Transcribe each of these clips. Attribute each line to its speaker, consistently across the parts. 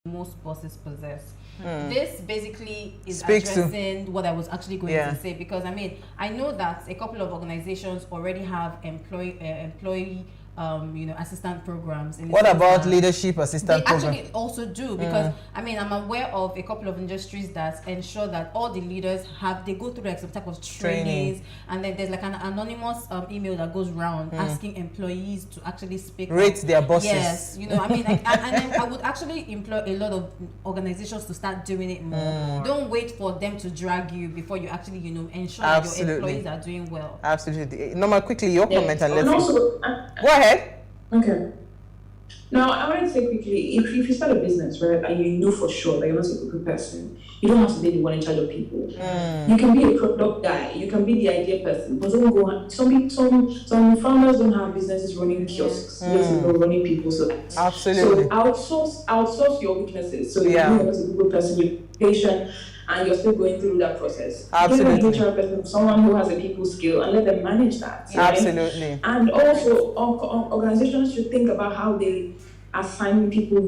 Speaker 1: most bosses possess. This basically is
Speaker 2: Speaks to-
Speaker 1: addressing what I was actually going to say, because I mean, I know that a couple of organizations already have employee assistant programs.
Speaker 2: What about leadership assistant
Speaker 1: They
Speaker 2: program?
Speaker 1: actually also do, because I mean, I'm aware of a couple of industries that ensure that all the leaders they go through like some type of trainings, and then there's like an anonymous email that goes around asking employees to actually speak
Speaker 2: Rate their bosses.
Speaker 1: Yes, I mean, like, and then I would actually employ a lot of organizations to start doing it more. Don't wait for them to drag you before you actually ensure that your employees are doing well.
Speaker 2: Absolutely. Norma, quickly your comment and let's
Speaker 3: also,
Speaker 2: go ahead.
Speaker 3: Okay. Now, I want to say quickly, if you start a business, right, and you know for sure that you're not a good person, you don't have to be the one in charge of people. You can be a product guy, you can be the idea person, but don't go on. Some founders don't have businesses running kiosks, running people's lives.
Speaker 2: Absolutely.
Speaker 3: So outsource your weaknesses. So you're not a good person, you're patient, and you're still going through that process.
Speaker 2: Absolutely.
Speaker 3: Get an HR person, someone who has a people skill, and let them manage that. Right?
Speaker 2: Absolutely.
Speaker 3: And also, organizations should think about how they assign people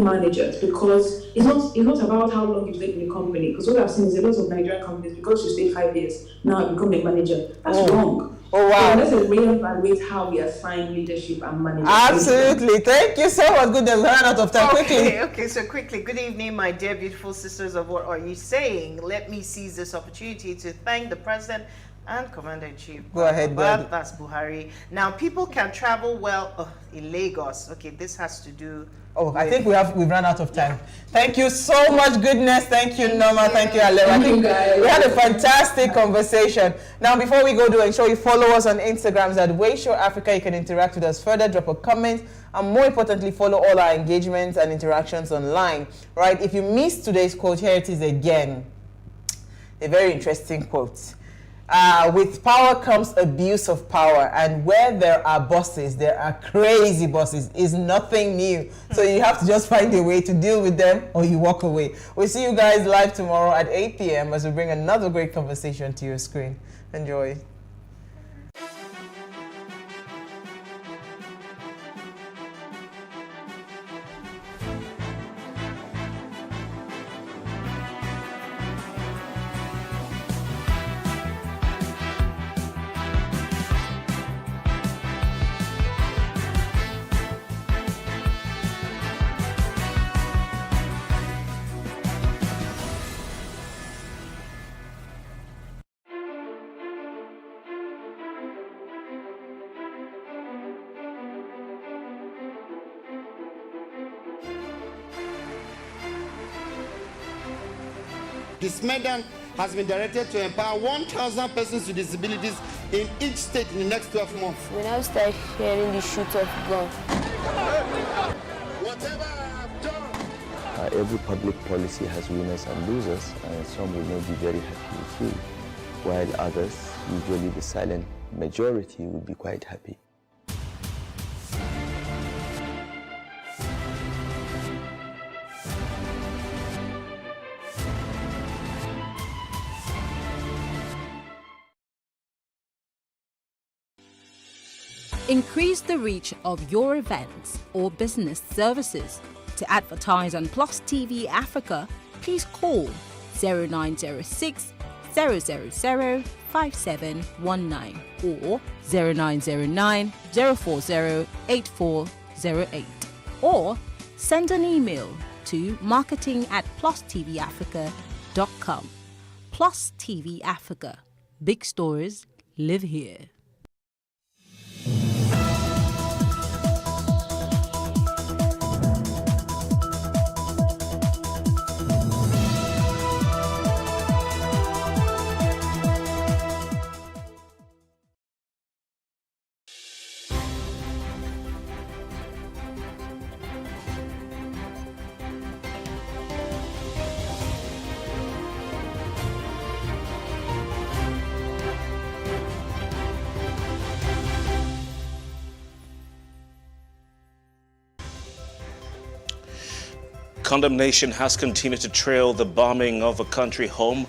Speaker 3: managers, because it's not about how long you stay in the company. Because what I've seen is a lot of Nigerian companies, because you stay 5 years, now become a manager. That's wrong.
Speaker 2: Oh wow.
Speaker 3: So let's reevaluate how we assign leadership and management.
Speaker 2: Absolutely. Thank you so much. Goodness, we ran out of time. Quickly.
Speaker 4: Okay, so quickly. Good evening, my dear beautiful sisters of What Are You Saying? Let me seize this opportunity to thank the President and Commander-in-Chief.
Speaker 2: Go ahead,
Speaker 4: But that's Buhari. Now, people can travel well in Lagos. Okay, this has to do.
Speaker 2: I think we've run out of time. Thank you so much. Goodness. Thank you, Norma. Thank you, Alera. I think we had a fantastic conversation. Now, before we go, do ensure you follow us on Instagrams at PlusTvAfrica. You can interact with us further, drop a comment, and more importantly, follow all our engagements and interactions online. Right? If you missed today's quote, here it is again. A very interesting quote. With power comes abuse of power, and where there are bosses, there are crazy bosses. Is nothing new. So you have to just find a way to deal with them, or you walk away. We'll see you guys live tomorrow at 8 p.m. as we bring another great conversation to your screen. Enjoy.
Speaker 5: This medal has been directed to empower 1,000 persons with disabilities in each state in the next 12 months.
Speaker 6: When I start hearing the shoot of gun.
Speaker 5: Whatever I've done.
Speaker 7: Every public policy has winners and losers, and some will not be very happy with you, while others, usually the silent majority, will be quite happy.
Speaker 8: Increase the reach of your events or business services. To advertise on Plus TV Africa, please call 0906 000 5719 or 0909 040 8408, or send an email to marketing@plustvafrica.com. Plus TV Africa. Big stories live here.
Speaker 9: Condemnation has continued to trail the bombing of a country home.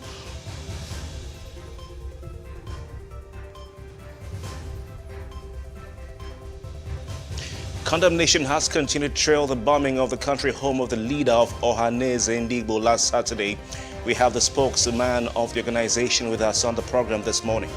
Speaker 9: Condemnation has continued to trail the bombing of the country home of the leader of Ohaneze Ndigbo last Saturday. We have the spokesman of the organization with us on the program this morning.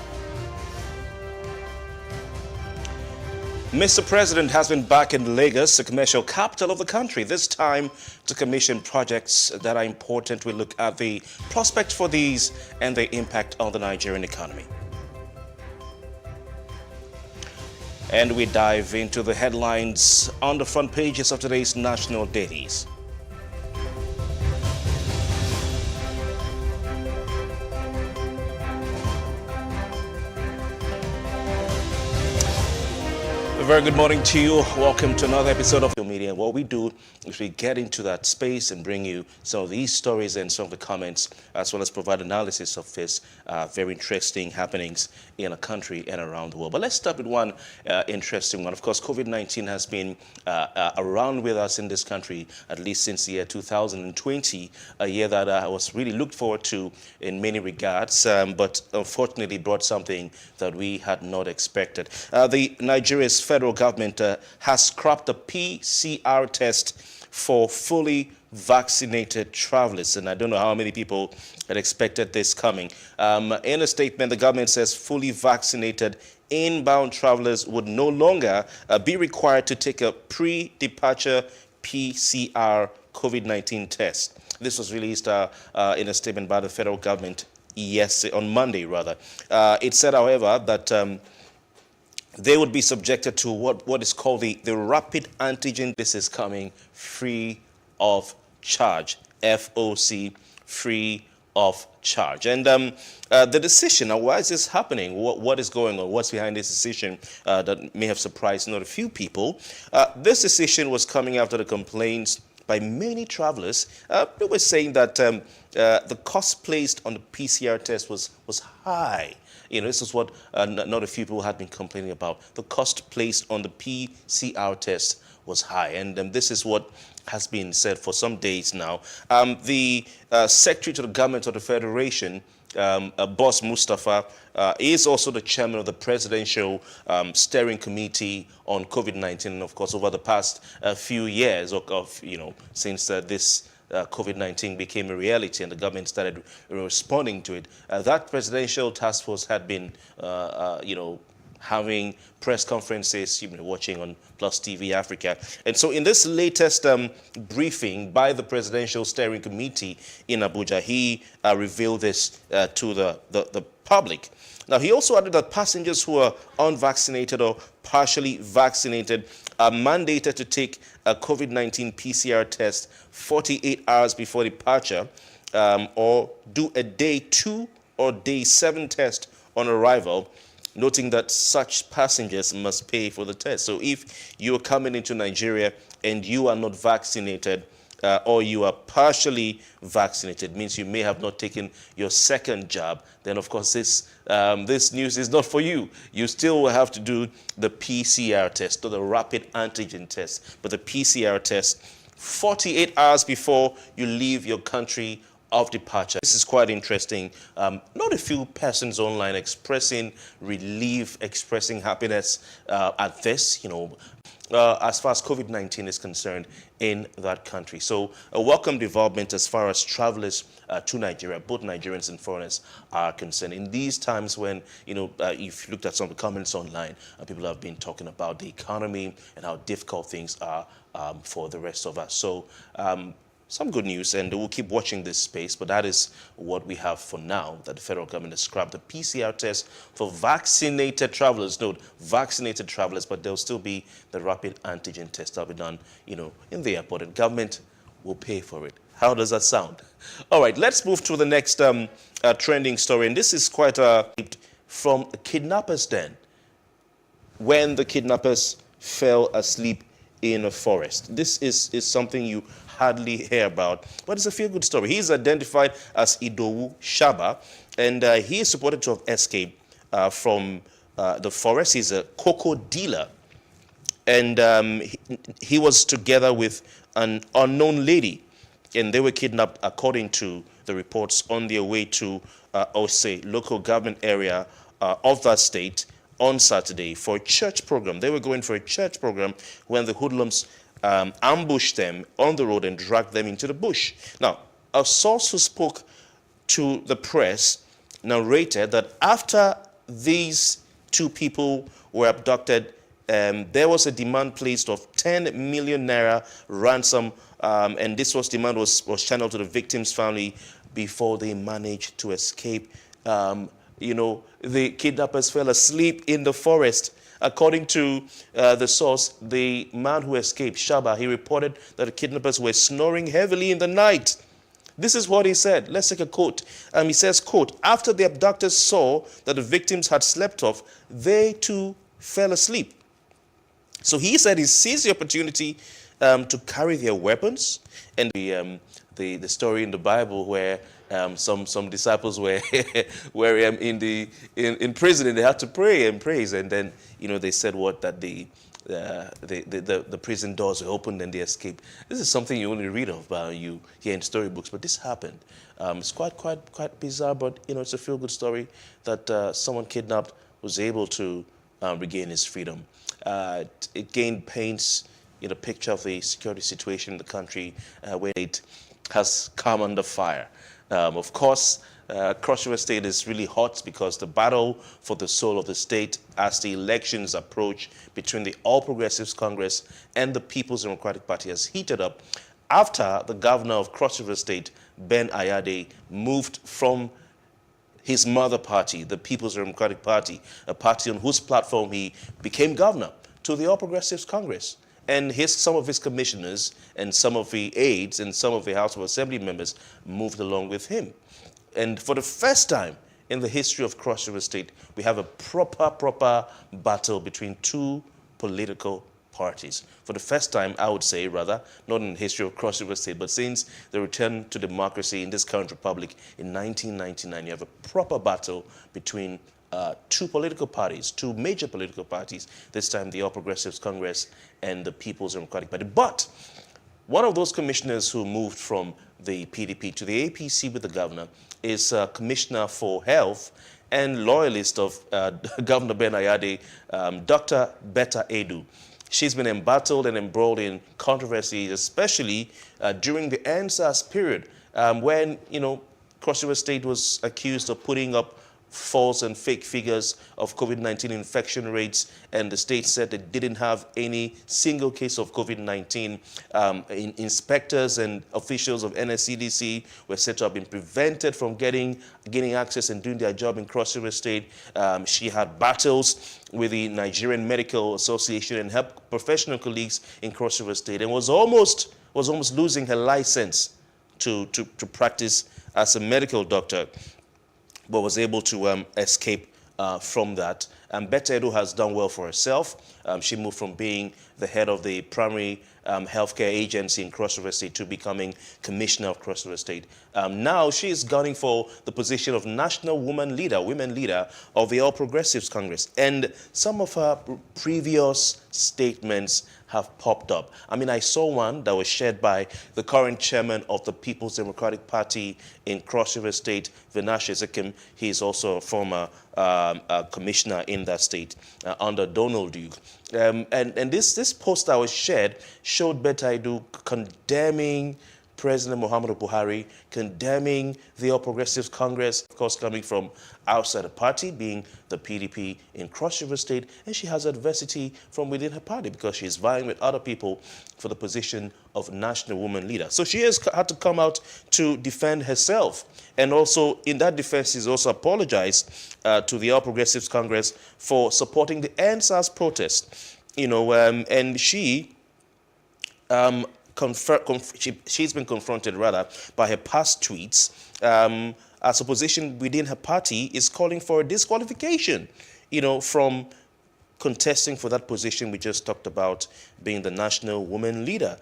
Speaker 9: Mr. President has been back in Lagos, the commercial capital of the country, this time to commission projects that are important. We look at the prospects for these and their impact on the Nigerian economy. And we dive into the headlines on the front pages of today's national dailies. A very good morning to you. Welcome to another episode of Media. What we do is we get into that space and bring you some of these stories and some of the comments, as well as provide analysis of this very interesting happenings in a country and around the world. But let's start with one interesting one. Of course, COVID-19 has been around with us in this country at least since the year 2020, a year that I was really looked forward to in many regards, but unfortunately brought something that we had not expected. The Nigeria's federal government has scrapped the PCR test for fully vaccinated travelers, and I don't know how many people had expected this coming. In a statement, the government says fully vaccinated inbound travelers would no longer be required to take a pre-departure PCR COVID-19 test. This was released in a statement by the federal government on Monday, rather. It said, however, that they would be subjected to what is called the rapid antigen. This is coming free of charge, FOC, free of charge. And the decision, now why is this happening? What is going on? What's behind this decision that may have surprised not a few people? This decision was coming after the complaints by many travelers. They were saying that the cost placed on the PCR test was high. You know, this is what not a few people had been complaining about. The cost placed on the PCR test was high, and this is what has been said for some days now. The Secretary to the Government of the Federation, Boss Mustafa, is also the chairman of the Presidential Steering Committee on COVID-19. And of course, over the past few years, since this COVID-19 became a reality and the government started responding to it, that presidential task force had been, having press conferences, you've been watching on PlusTvAfrica. And so in this latest briefing by the Presidential Steering Committee in Abuja, he revealed this to the public. Now, he also added that passengers who are unvaccinated or partially vaccinated are mandated to take a COVID-19 PCR test 48 hours before departure, or do a day 2 or day 7 test on arrival, noting that such passengers must pay for the test. So if you're coming into Nigeria and you are not vaccinated, or you are partially vaccinated, means you may have not taken your second jab, then of course this news is not for you. You still will have to do the PCR test, or the rapid antigen test, but the PCR test 48 hours before you leave your country of departure. This is quite interesting. Not a few persons online expressing relief, expressing happiness at this, as far as COVID-19 is concerned in that country. So a welcome development as far as travelers to Nigeria, both Nigerians and foreigners, are concerned. In these times when, if you looked at some of the comments online, people have been talking about the economy and how difficult things are for the rest of us. So some good news, and we'll keep watching this space, but that is what we have for now, that the federal government has scrapped the PCR test for vaccinated travelers. Note, vaccinated travelers, but there'll still be the rapid antigen test that'll be done, in the airport, and government will pay for it. How does that sound? All right, let's move to the next trending story, and this is quite from a kidnapper's den, when the kidnappers fell asleep in a forest. This is something you hardly hear about, but it's a feel-good story. He's identified as Idowu Shaba, and he is reported to have escaped from the forest. He's a cocoa dealer, and he was together with an unknown lady, and they were kidnapped, according to the reports, on their way to Ose, local government area of that state, on Saturday for a church program. They were going for a church program when the hoodlums ambushed them on the road and dragged them into the bush. Now, a source who spoke to the press narrated that after these two people were abducted, there was a demand placed of 10 million naira ransom, and this demand was channeled to the victim's family before they managed to escape. The kidnappers fell asleep in the forest. According to the source, the man who escaped, Shaba, he reported that the kidnappers were snoring heavily in the night. This is what he said. Let's take a quote. He says, quote, after the abductors saw that the victims had slept off, they too fell asleep. So he said he seized the opportunity to carry their weapons. And the story in the Bible where some disciples were in prison and they had to pray and praise, and then they said that the prison doors were opened and they escaped. This is something you only read of, you hear in storybooks, but this happened. It's quite bizarre, but it's a feel-good story that someone kidnapped was able to regain his freedom. It again paints a picture of the security situation in the country where it has come under fire. Of course, Cross River State is really hot because the battle for the soul of the state as the elections approach between the All Progressives Congress and the People's Democratic Party has heated up after the governor of Cross River State, Ben Ayade, moved from his mother party, the People's Democratic Party, a party on whose platform he became governor, to the All Progressives Congress. And some of his commissioners and some of the aides and some of the House of Assembly members moved along with him. And for the first time in the history of Cross River State, we have a proper battle between two political parties. For the first time, I would say, rather, not in the history of Cross River State, but since the return to democracy in this current republic in 1999, you have a proper battle between two political parties, two major political parties, this time the All Progressives Congress and the People's Democratic Party. But one of those commissioners who moved from the PDP to the APC with the governor is Commissioner for Health and loyalist of Governor Ben Ayade, Dr. Betta Edu. She's been embattled and embroiled in controversies, especially during the NSAS period when, Cross River State was accused of putting up false and fake figures of COVID-19 infection rates, and the state said they didn't have any single case of COVID-19. Inspectors and officials of NSCDC were said to have been prevented from gaining access and doing their job in Cross River State. She had battles with the Nigerian Medical Association and her professional colleagues in Cross River State, and was almost losing her license to practice as a medical doctor, but was able to escape from that. And Betta Edu has done well for herself. She moved from being the head of the primary healthcare agency in Cross River State to becoming commissioner of Cross River State. Now she is gunning for the position of national women leader of the All Progressives Congress. And some of her previous statements have popped up. I saw one that was shared by the current chairman of the People's Democratic Party in Cross River State, Vinash Ezekim. He is also a former commissioner in that state under Donald Duke. And this post that was shared showed Betta Edu condemning President Muhammadu Buhari, condemning the All Progressives Congress, of course coming from outside the party, being the PDP in Cross River State, and she has adversity from within her party because she's vying with other people for the position of national woman leader. So she has had to come out to defend herself, and also in that defense she's also apologized to the All Progressives Congress for supporting the NSAS protest. And she she's been confronted by her past tweets as opposition within her party is calling for a disqualification, from contesting for that position we just talked about, being the national woman leader.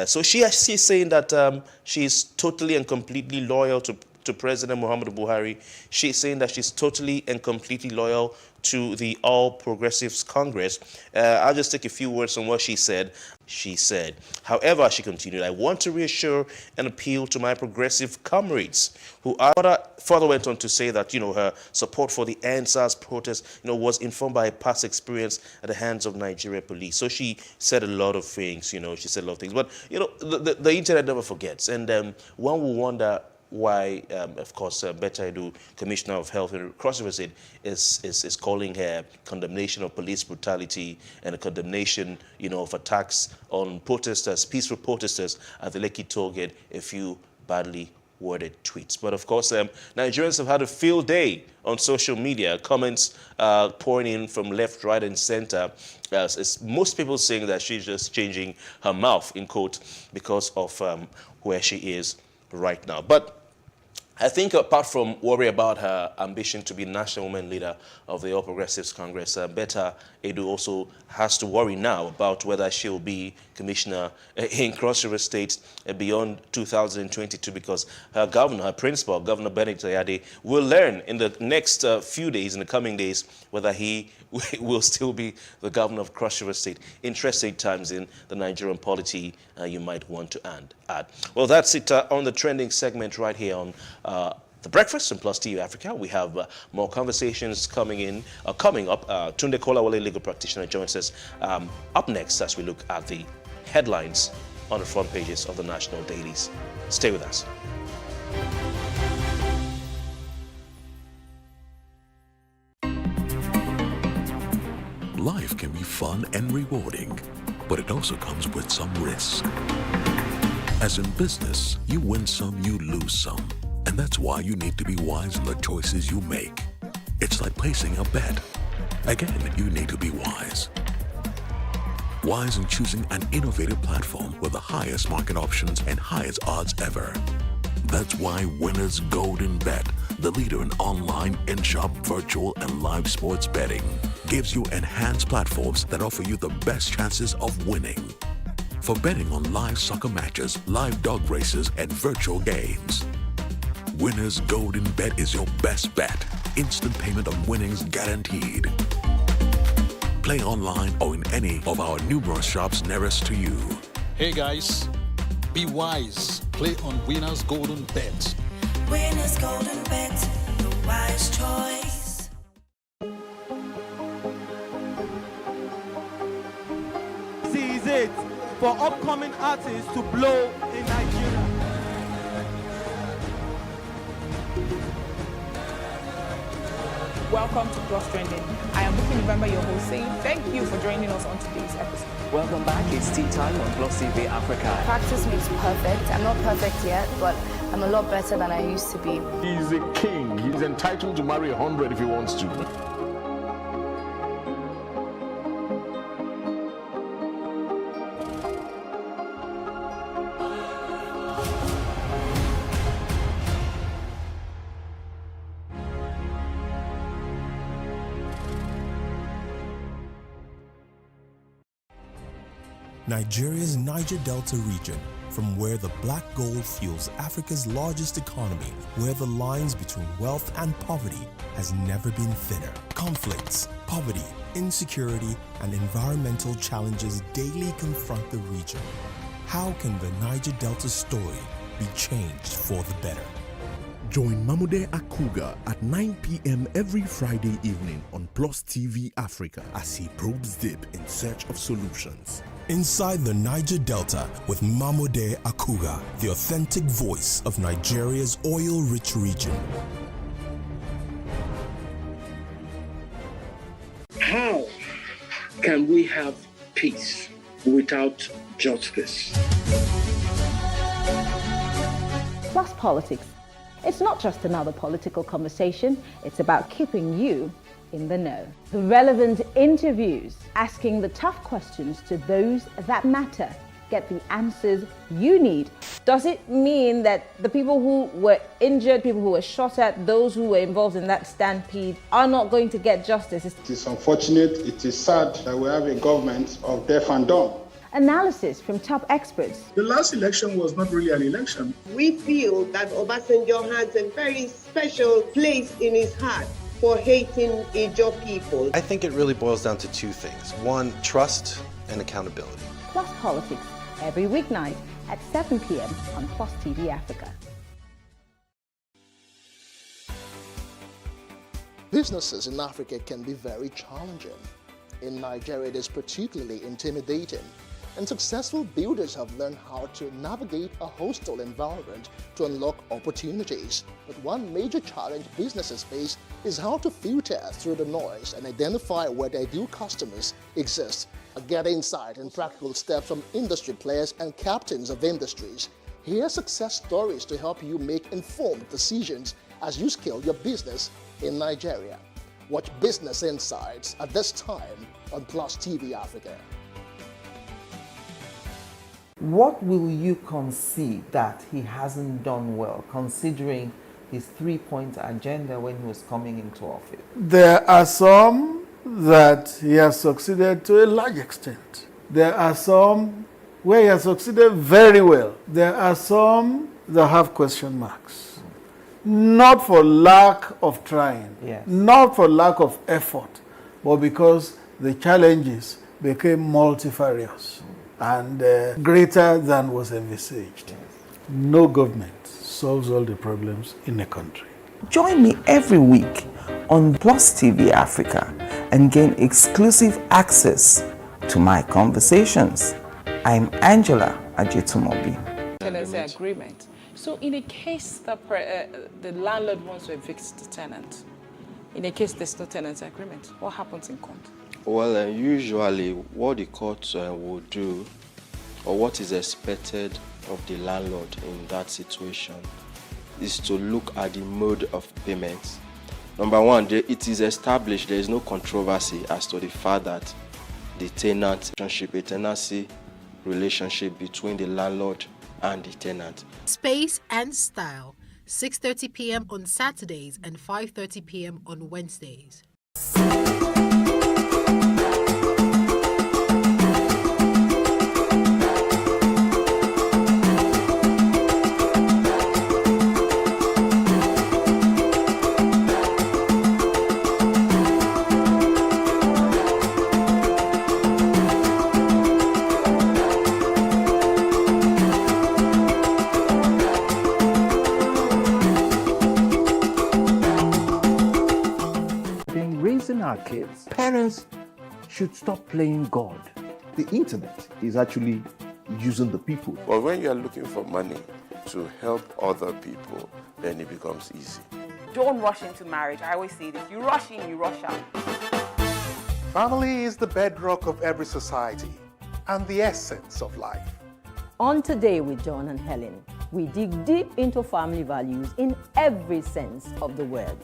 Speaker 9: So she's saying that she's totally and completely loyal to to President Muhammadu Buhari. She's saying that she's totally and completely loyal to the All Progressives Congress. I'll just take a few words on what she said. She said, however, she continued, I want to reassure and appeal to my progressive comrades, who further went on to say that, her support for the NSAS protest, was informed by a past experience at the hands of Nigeria police. So she said a lot of things, she said a lot of things. But, the internet never forgets. And one will wonder why, of course, Betta Edu, Commissioner of Health and Cross River State, is calling her condemnation of police brutality and a condemnation, of attacks on protesters, peaceful protesters at the Lekki toll gate, a few badly worded tweets. But of course, Nigerians have had a field day on social media, comments pouring in from left, right, and center. Most people saying that she's just changing her mouth, in quote, because of where she is right now. But I think apart from worry about her ambition to be national woman leader of the All Progressives Congress, Betta Edu also has to worry now about whether she'll be commissioner in Cross River State beyond 2022, because her governor, her principal, Governor Benedict Ayade, will learn in the next few days, in the coming days, whether he will still be the governor of Cross River State. Interesting times in the Nigerian polity, you might want to add. Well, that's it on the trending segment right here on The Breakfast on Plus TV Africa. We have more conversations coming up. Tunde Kolawole, legal practitioner, joins us up next as we look at the headlines on the front pages of the national dailies. Stay with us.
Speaker 10: Life can be fun and rewarding, but it also comes with some risk. As in business, you win some, you lose some. And that's why you need to be wise in the choices you make. It's like placing a bet. Again, you need to be wise. Wise in choosing an innovative platform with the highest market options and highest odds ever. That's why Winners Golden Bet, the leader in online, in-shop, virtual, and live sports betting, gives you enhanced platforms that offer you the best chances of winning. For betting on live soccer matches, live dog races, and virtual games. Winners Golden Bet is your best bet. Instant payment of winnings guaranteed. Play online or in any of our numerous shops nearest to you.
Speaker 11: Hey guys, be wise. Play on Winners Golden Bet.
Speaker 12: Winners Golden Bet, the wise choice.
Speaker 13: This is it for upcoming artists to blow in Nigeria.
Speaker 14: Welcome to Plus Trending. I am Booking November, your host, saying thank you for joining us on today's episode.
Speaker 15: Welcome back. It's tea time on Plus TV Africa.
Speaker 6: Practice makes perfect. I'm not perfect yet, but I'm a lot better than I used to be.
Speaker 16: He's a king. He's entitled to marry 100 if he wants to.
Speaker 17: Nigeria's Niger Delta region, from where the black gold fuels Africa's largest economy, where the lines between wealth and poverty has never been thinner. Conflicts, poverty, insecurity, and environmental challenges daily confront the region. How can the Niger Delta story be changed for the better?
Speaker 18: Join Mamude Akuga at 9 p.m. every Friday evening on Plus TV Africa as he probes deep in search of solutions.
Speaker 17: Inside the Niger Delta with Mamude Akuga, the authentic voice of Nigeria's oil-rich region.
Speaker 19: How can we have peace without justice?
Speaker 8: Plus Politics. It's not just another political conversation, it's about keeping you in the know. Relevant interviews, asking the tough questions to those that matter. Get the answers you need. Does it mean that the people who were injured, people who were shot at, those who were involved in that stampede are not going to get justice?
Speaker 20: It is unfortunate, it is sad that we have a government of deaf and dumb.
Speaker 8: Analysis from top experts.
Speaker 20: The last election was not really an election.
Speaker 21: We feel that Obasanjo has a very special place in his heart for hating Ijaw people.
Speaker 22: I think it really boils down to two things. One, trust and accountability.
Speaker 8: Plus Politics, every weeknight at 7 p.m. on Plus TV Africa.
Speaker 23: Businesses in Africa can be very challenging. In Nigeria, it is particularly intimidating, and successful builders have learned how to navigate a hostile environment to unlock opportunities. But one major challenge businesses face is how to filter through the noise and identify where their ideal customers exist. Get insight and practical steps from industry players and captains of industries. Hear success stories to help you make informed decisions as you scale your business in Nigeria. Watch Business Insights at this time on Plus TV Africa.
Speaker 2: What will you concede that he hasn't done well, considering his 3-point agenda when he was coming into office?
Speaker 24: There are some that he has succeeded to a large extent. There are some where he has succeeded very well. There are some that have question marks. Not for lack of trying, not for lack of effort, but because the challenges became multifarious and greater than was envisaged. No government solves all the problems in a country.
Speaker 25: Join me every week on Plus TV Africa and gain exclusive access to my conversations. I'm Angela Ajetumobi.
Speaker 14: Tenancy agreement. So in a case that the landlord wants to evict the tenant, in a case there's no tenancy agreement, what happens in court?
Speaker 7: Well, usually what the court will do, or what is expected of the landlord in that situation, is to look at the mode of payment. Number one, it is established there is no controversy as to the fact that the tenant relationship, a tenancy relationship between the landlord and the tenant.
Speaker 26: Space and Style, 6:30 p.m. on Saturdays and 5:30 p.m. on Wednesdays.
Speaker 27: Our kids, parents should stop playing God.
Speaker 28: The internet is actually using the people.
Speaker 29: But when you are looking for money to help other people, then it becomes easy.
Speaker 30: Don't rush into marriage. I always say this. You rush in, you rush out.
Speaker 31: Family is the bedrock of every society and the essence of life.
Speaker 32: On Today with John and Helen, we dig deep into family values in every sense of the word.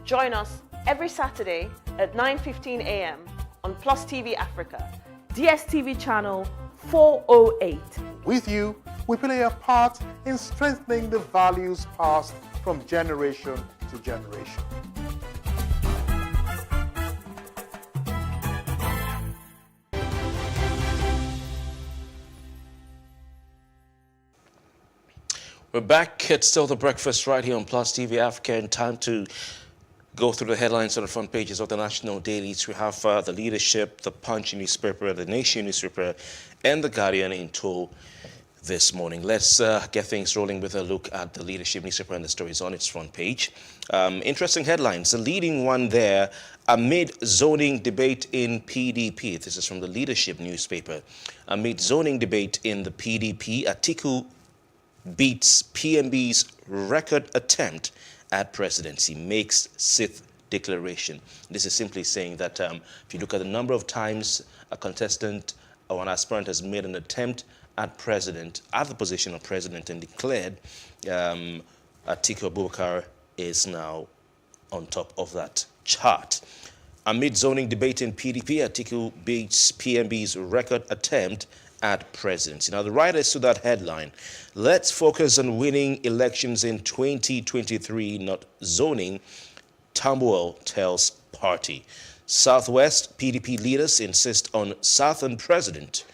Speaker 33: Join us every Saturday at 9:15 a.m. on Plus TV Africa, DSTV channel 408.
Speaker 31: With you, we play a part in strengthening the values passed from generation to generation.
Speaker 9: We're back. It's still The Breakfast right here on Plus TV Africa, and time to go through the headlines on the front pages of the national dailies. We have The Leadership, The Punch newspaper, The Nation newspaper, and The Guardian in tow this morning. Let's get things rolling with a look at The Leadership newspaper and the stories on its front page. Interesting headlines. The leading one there, amid zoning debate in PDP. This is from The Leadership newspaper. Amid zoning debate in the PDP, Atiku beats PMB's record attempt at presidency, makes sixth declaration. This is simply saying that if you look at the number of times a contestant or an aspirant has made an attempt at the position of president and declared, Atiku Abubakar is now on top of that chart. Amid zoning debate in PDP, Atiku beats PMB's record attempt at presidency. Now, the writers to that headline, let's focus on winning elections in 2023, not zoning, Tambuwal tells party. Southwest PDP leaders insist on Southern president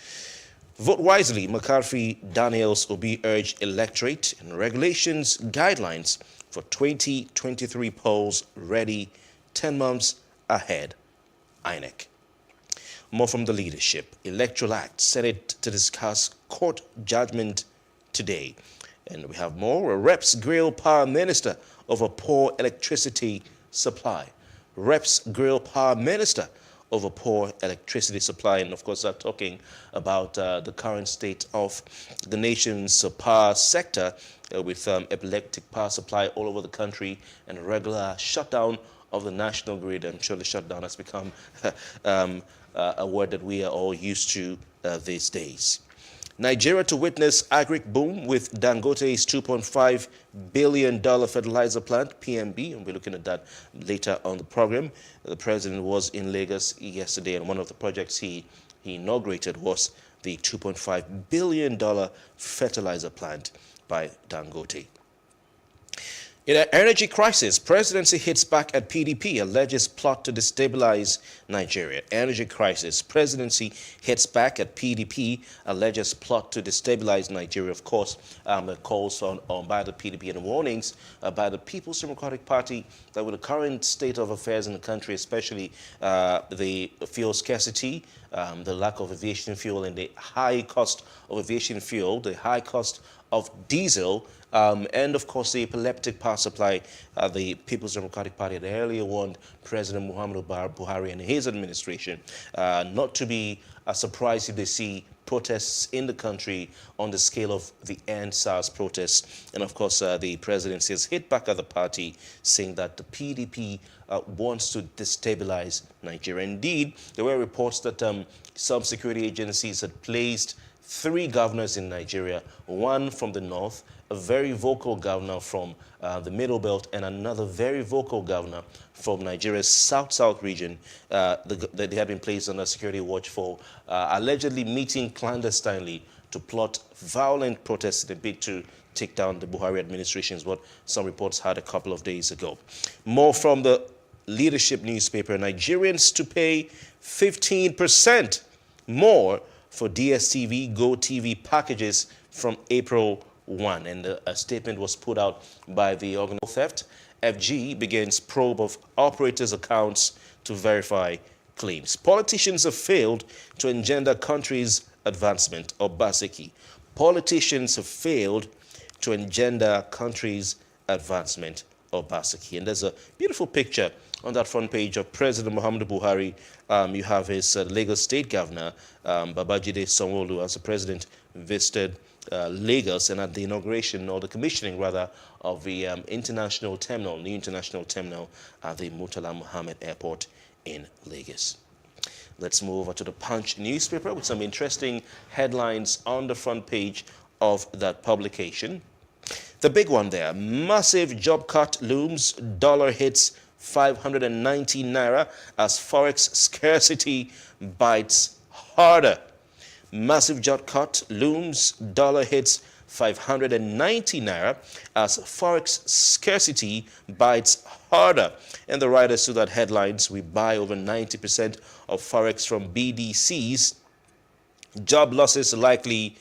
Speaker 9: Vote wisely, McCarthy, Daniels, Obi urge electorate and regulations guidelines for 2023 polls ready 10 months ahead. INEC. More from the leadership. Electoral Act, Senate to discuss court judgment today. And we have more. Reps grill Power Minister over poor electricity supply. Reps grill Power Minister over poor electricity supply. And of course, they're talking about the current state of the nation's power sector with epileptic power supply all over the country and a regular shutdown of the national grid. I'm sure the shutdown has become a word that we are all used to these days. Nigeria to witness agric boom with Dangote's $2.5 billion fertilizer plant, PMB, and we're looking at that later on the program. The president was in Lagos yesterday, and one of the projects he inaugurated was the $2.5 billion fertilizer plant by Dangote. In an energy crisis, presidency hits back at PDP, alleges plot to destabilize Nigeria. Energy crisis, presidency hits back at PDP, alleges plot to destabilize Nigeria. Of course, calls on by the PDP and warnings by the People's Democratic Party that with the current state of affairs in the country, especially the fuel scarcity, the lack of aviation fuel and the high cost of aviation fuel, the high cost of diesel, and of course the epileptic power supply, the People's Democratic Party had earlier warned President Muhammadu Buhari and his administration not to be surprised if they see protests in the country on the scale of the End SARS protests. And of course the presidency has hit back at the party, saying that the PDP wants to destabilize Nigeria. Indeed, there were reports that some security agencies had placed 3 governors in Nigeria, one from the north, a very vocal governor from the Middle Belt, and another very vocal governor from Nigeria's south-south region that they have been placed under security watch for allegedly meeting clandestinely to plot violent protests in a bid to take down the Buhari administration, is what some reports had a couple of days ago. More from the leadership newspaper. Nigerians to pay 15% more for DSTV, Go TV packages from April 1. And a statement was put out by the organization theft. FG begins probe of operators' accounts to verify claims. Politicians have failed to engender country's advancement. Obaseki. Politicians have failed to engender country's advancement. Obaseki. And there's a beautiful picture on that front page of President Muhammadu Buhari. You have his Lagos State Governor, Babajide Sanwo-Olu, as the president visited Lagos, and at the inauguration, or the commissioning rather, of the new international terminal at the Murtala Muhammed Airport in Lagos. Let's move over to the Punch newspaper with some interesting headlines on the front page of that publication. The big one there, massive job cut looms, dollar hits 590 naira as forex scarcity bites harder. Massive job cut looms, dollar hits 590 naira as forex scarcity bites harder. And the writers to that headlines, we buy over 90% of forex from BDCs. Job losses likely,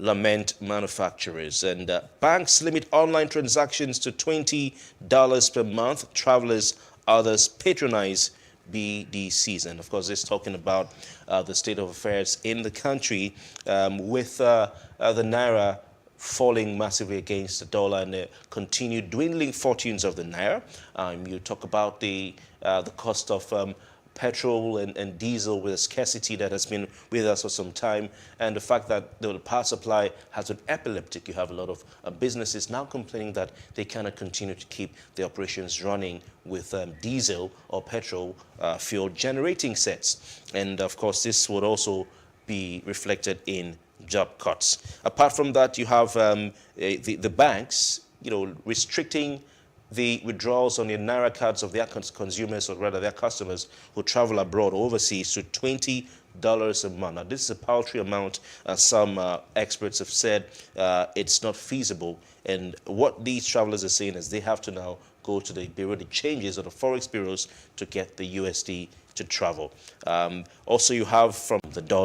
Speaker 9: lament manufacturers. And banks limit online transactions to $20 per month. Travelers, others patronize BDCs. And of course, this is talking about the state of affairs in the country with the naira falling massively against the dollar and the continued dwindling fortunes of the naira. You talk about the cost of petrol and diesel with a scarcity that has been with us for some time, and the fact that the power supply has been epileptic. You have a lot of businesses now complaining that they cannot continue to keep the operations running with diesel or petrol fuel generating sets. And of course, this would also be reflected in job cuts. Apart from that, you have the banks, restricting the withdrawals on the Naira cards of their consumers, or rather their customers who travel abroad or overseas, to $20 a month. Now, this is a paltry amount. Some experts have said it's not feasible. And what these travelers are saying is they have to now go to the bureau de changes or the forex bureaus to get the USD to travel. Also, you have from the dollar.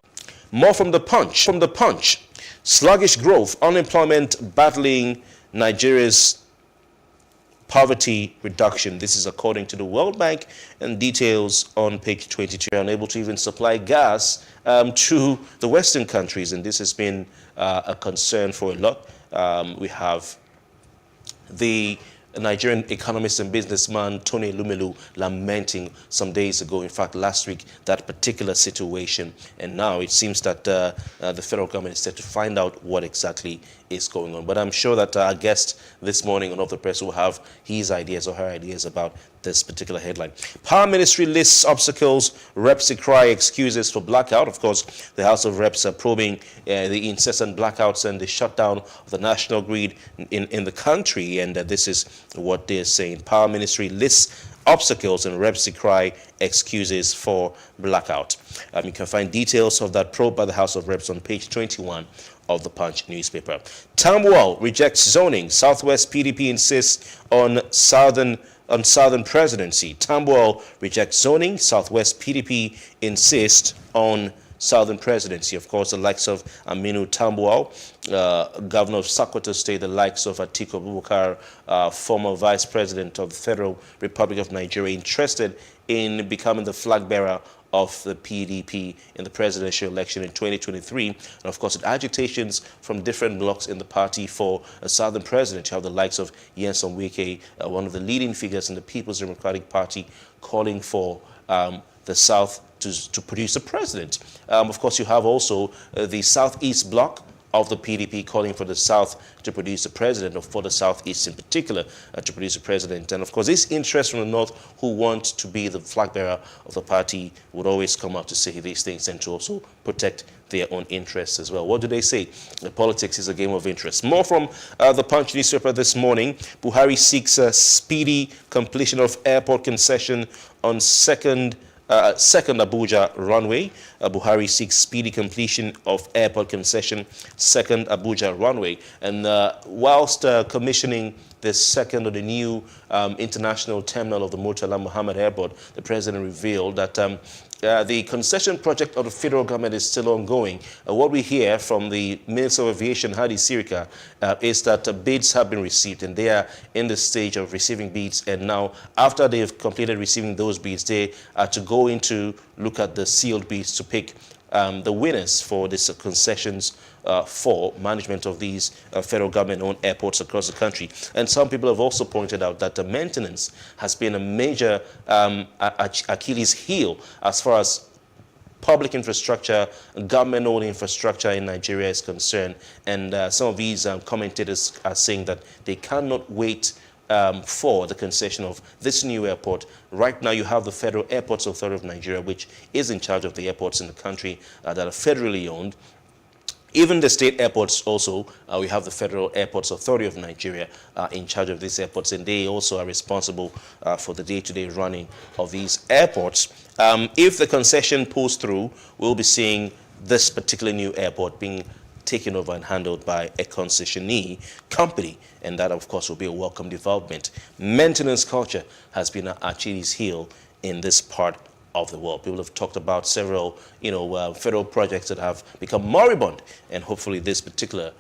Speaker 9: More from the Punch. Sluggish growth, unemployment battling Nigeria's poverty reduction. This is according to the World Bank, and details on page 22. Unable to even supply gas to the Western countries, and this has been a concern for a lot. We have the Nigerian economist and businessman Tony Lumelu lamenting some days ago, in fact last week, that particular situation. And now it seems that the federal government is set to find out what exactly is going on. But I'm sure that our guest this morning on Off the Press will have his ideas or her ideas about this particular headline. Power Ministry lists obstacles, reps decry excuses for blackout. Of course, the House of Reps are probing the incessant blackouts and the shutdown of the national grid in the country, and this is what they're saying. Power Ministry lists obstacles and reps decry excuses for blackout. You can find details of that probe by the House of Reps on page 21 of the Punch newspaper. Tambuwal rejects zoning. Southwest PDP insists on southern presidency. Tambuwal rejects zoning. Southwest PDP insists on southern presidency. Of course, the likes of Aminu Tambuwal, governor of Sokoto State, the likes of Atiku Abubakar, former vice president of the Federal Republic of Nigeria, interested in becoming the flag bearer of the PDP in the presidential election in 2023. And of course, with agitations from different blocks in the party for a southern president, you have the likes of Nyesom Wike, one of the leading figures in the People's Democratic Party, calling for the South to produce a president. Of course, you have also the Southeast bloc of the PDP calling for the South to produce a president, or for the Southeast in particular to produce a president. And of course, this interest from the North, who want to be the flag bearer of the party, would always come out to say these things and to also protect their own interests as well. What do they say? Politics is a game of interest. More from the Punch newspaper this morning. Buhari seeks a speedy completion of airport concession on second Abuja runway. Buhari seeks speedy completion of airport concession, second Abuja runway. And whilst commissioning the second of the new international terminal of the Murtala Muhammad Airport, the president revealed that the concession project of the federal government is still ongoing. What we hear from the Minister of Aviation, Hadi Sirika, is that bids have been received, and they are in the stage of receiving bids. And now, after they have completed receiving those bids, they are to go into look at the sealed bids to pick the winners for these concessions for management of these federal government-owned airports across the country. And some people have also pointed out that the maintenance has been a major Achilles heel as far as public infrastructure, government-owned infrastructure in Nigeria is concerned. And some of these commentators are saying that they cannot wait for the concession of this new airport. Right now, you have the Federal Airports Authority of Nigeria, which is in charge of the airports in the country that are federally owned. Even the state airports also, we have the Federal Airports Authority of Nigeria in charge of these airports, and they also are responsible for the day-to-day running of these airports. If the concession pulls through, we'll be seeing this particular new airport being taken over and handled by a concessionee company, and that, of course, will be a welcome development. Maintenance culture has been an Achilles heel in this part of the world. People have talked about several, federal projects that have become moribund, and hopefully this particular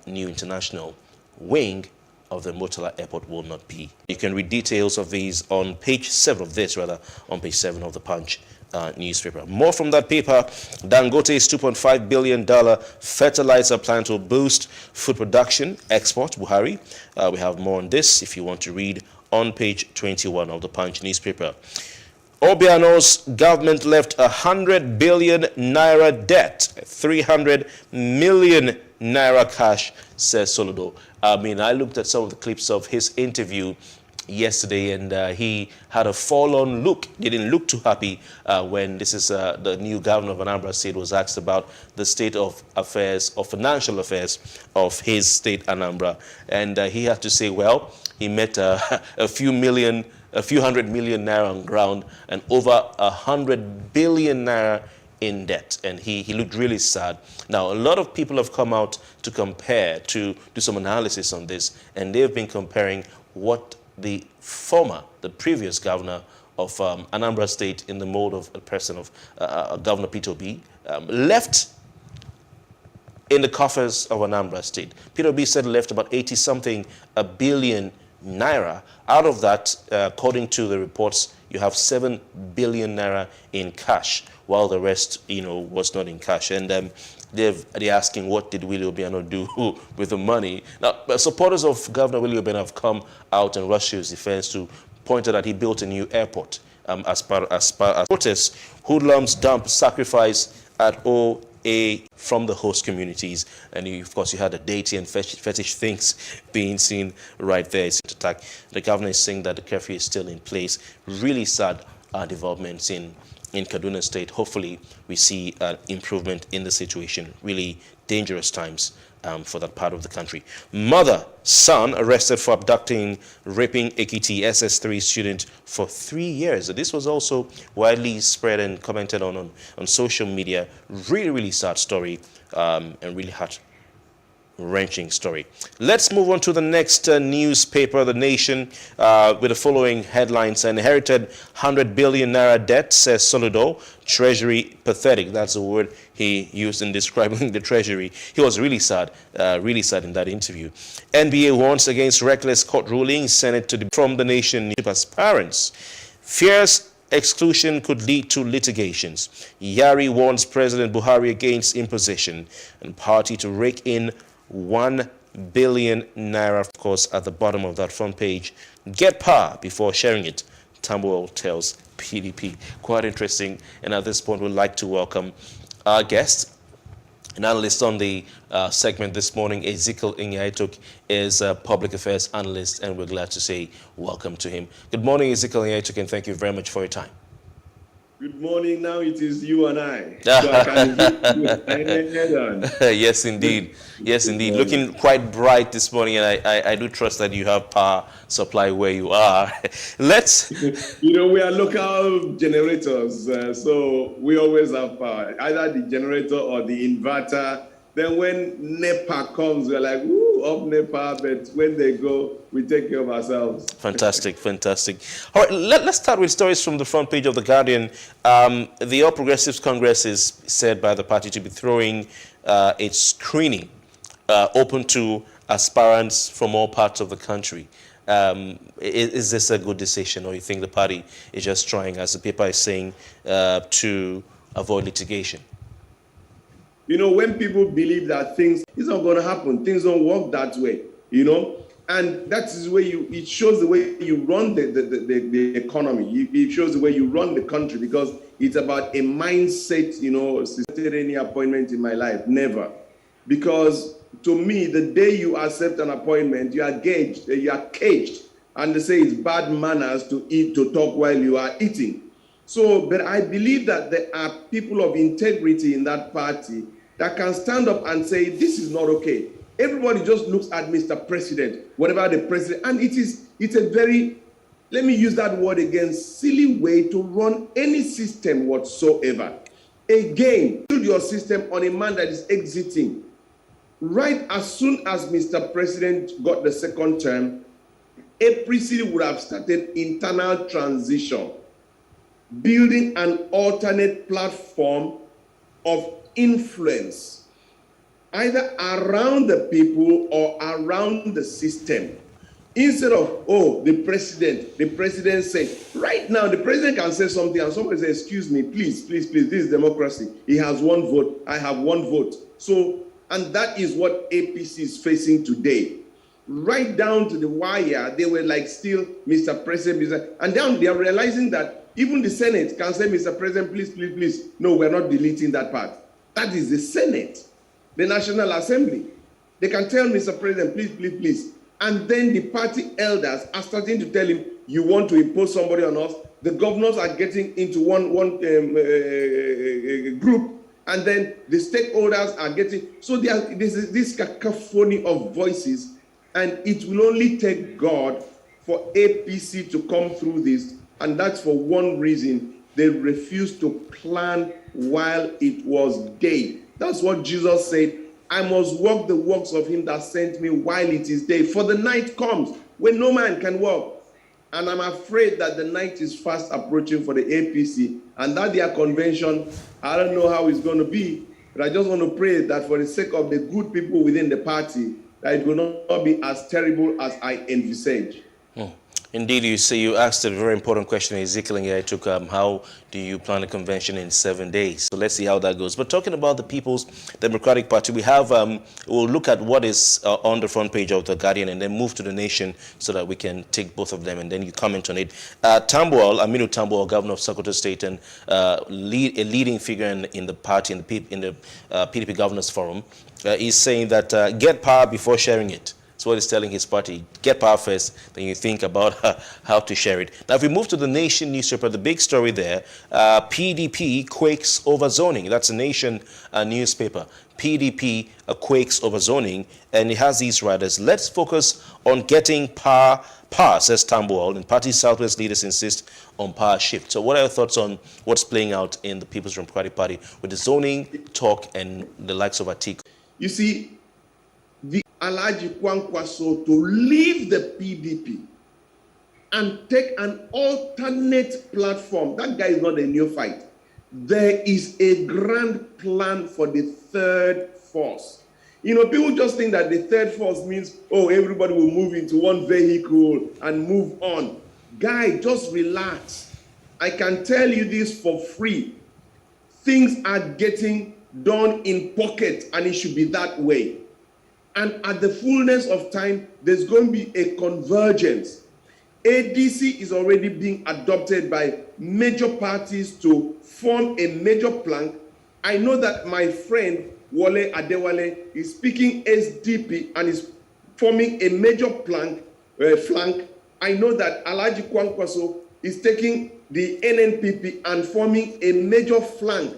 Speaker 9: new international wing of the Murtala Airport will not be. You can read details of these on page 7 of this, on page 7 of the Punch newspaper. More from that paper. Dangote's $2.5 billion fertilizer plant will boost food production, export, Buhari. We have more on this if you want to read on page 21 of the Punch newspaper. Obiano's government left 100 billion naira debt, 300 million naira cash, says Soludo. I looked at some of the clips of his interview yesterday, and he had a forlorn look. He didn't look too happy when the new governor of Anambra State was asked about the state of affairs, or financial affairs of his state, Anambra. And he had to say, well, he met a few hundred million naira on ground and over 100 billion naira in debt. And he looked really sad. Now, a lot of people have come out to compare, to do some analysis on this, and they've been comparing what the previous governor of Anambra State, in the mold of a person of Governor Peter Obi, left in the coffers of Anambra State. Peter Obi said left about 80-something billion naira. Out of that, according to the reports, you have 7 billion naira in cash, while the rest, was not in cash. And they're asking, what did Willie Obiano do with the money? Now, supporters of Governor Willie Obiano have come out and rushed to his defense to point out that he built a new airport. As protests, hoodlums dump sacrifice at OA from the host communities. And of course, you had the deity and fetish things being seen right there. It's an attack. The governor is saying that the curfew is still in place. Really sad developments in Kaduna State. Hopefully, we see improvement in the situation. Really dangerous times for that part of the country. Mother, son arrested for abducting, raping Ekiti SS3 student for 3 years. This was also widely spread and commented on social media. Really, really sad story and really heart-wrenching story. Let's move on to the next newspaper, The Nation, with the following headlines. Inherited 100 billion naira debt, says Soludo. Treasury pathetic. That's the word he used in describing the Treasury. He was really sad in that interview. NBA warns against reckless court rulings. Senate from The Nation as parents. Fierce exclusion could lead to litigations. Yari warns President Buhari against imposition and party to rake in 1 billion naira, of course, at the bottom of that front page. Get power before sharing it, Tambuwal tells PDP. Quite interesting. And at this point, we'd like to welcome our guest, an analyst on the segment this morning. Ezekiel Inyaituk is a public affairs analyst, and we're glad to say welcome to him. Good morning, Ezekiel Inyaituk, and thank you very much for your time.
Speaker 1: Good morning. Now it is you and I. So I can
Speaker 9: Yes, indeed. Yes, indeed. Looking quite bright this morning, and I do trust that you have power supply where you are. Let's...
Speaker 1: we are local generators, so we always have power. Either the generator or the inverter. Then when NEPA comes, we're like, woo, up NEPA, but when they go, we take care of ourselves.
Speaker 9: Fantastic, fantastic. All right, let's start with stories from the front page of The Guardian. The All Progressives Congress is said by the party to be throwing its screening open to aspirants from all parts of the country. Is this a good decision, or you think the party is just trying, as the paper is saying, to avoid litigation?
Speaker 1: When people believe that things is not going to happen, things don't work that way, and that is where it shows the way you run the economy. It shows the way you run the country, because it's about a mindset, accepted any appointment in my life, never. Because to me, the day you accept an appointment, you are caged, and they say it's bad manners to talk while you are eating. So, but I believe that there are people of integrity in that party that can stand up and say, this is not okay. Everybody just looks at Mr. President, whatever the president, and it's a very, let me use that word again, silly way to run any system whatsoever. Again, build your system on a man that is exiting. Right as soon as Mr. President got the second term, APC would have started internal transition, building an alternate platform of influence, either around the people or around the system. Instead of, the president said, right now the president can say something and somebody says, excuse me, please, this is democracy. He has one vote, I have one vote. So, and that is what APC is facing today. Right down to the wire, they were like still, Mr. President, and then they are realizing that even the Senate can say, Mr. President, please. No, we're not deleting that part. That is the Senate, the National Assembly. They can tell Mr. President, please. And then the party elders are starting to tell him, you want to impose somebody on us. The governors are getting into one group, and then the stakeholders are getting. So there's this cacophony of voices, and it will only take God for APC to come through this. And that's for one reason. They refused to plan while it was day. That's what Jesus said. I must work the works of him that sent me while it is day. For the night comes when no man can work. And I'm afraid that the night is fast approaching for the APC. And that their convention, I don't know how it's going to be. But I just want to pray that for the sake of the good people within the party, that it will not be as terrible as I envisage.
Speaker 9: Indeed, you asked a very important question, Ezekiel, and I took how do you plan a convention in 7 days? So let's see how that goes. But talking about the People's Democratic Party, we have, we'll look at what is on the front page of The Guardian and then move to The Nation so that we can take both of them and then you comment on it. Aminu Tambuwal, Governor of Sokoto State and a leading figure in the party, in the PDP Governors Forum, is saying that get power before sharing it. That's what he's telling his party. Get power first, then you think about how to share it. Now, if we move to The Nation newspaper, the big story there, PDP quakes over zoning. That's a Nation newspaper. PDP quakes over zoning, and it has these riders. Let's focus on getting power, says Tambuwal, and party Southwest leaders insist on power shift. So what are your thoughts on what's playing out in the People's Democratic Party with the zoning talk and the likes of Atiku?
Speaker 1: You see, the Alhaji Kwankwaso to leave the PDP and take an alternate platform. That guy is not a neophyte. There is a grand plan for the third force. You know, people just think that the third force means, oh, everybody will move into one vehicle and move on. Guy, just relax. I can tell you this for free. Things are getting done in pockets, and it should be that way. And at the fullness of time, there's going to be a convergence. ADC is already being adopted by major parties to form a major plank. I know that my friend Wole Adewale is speaking SDP and is forming a major flank. I know that Alhaji Kwankwaso is taking the NNPP and forming a major flank.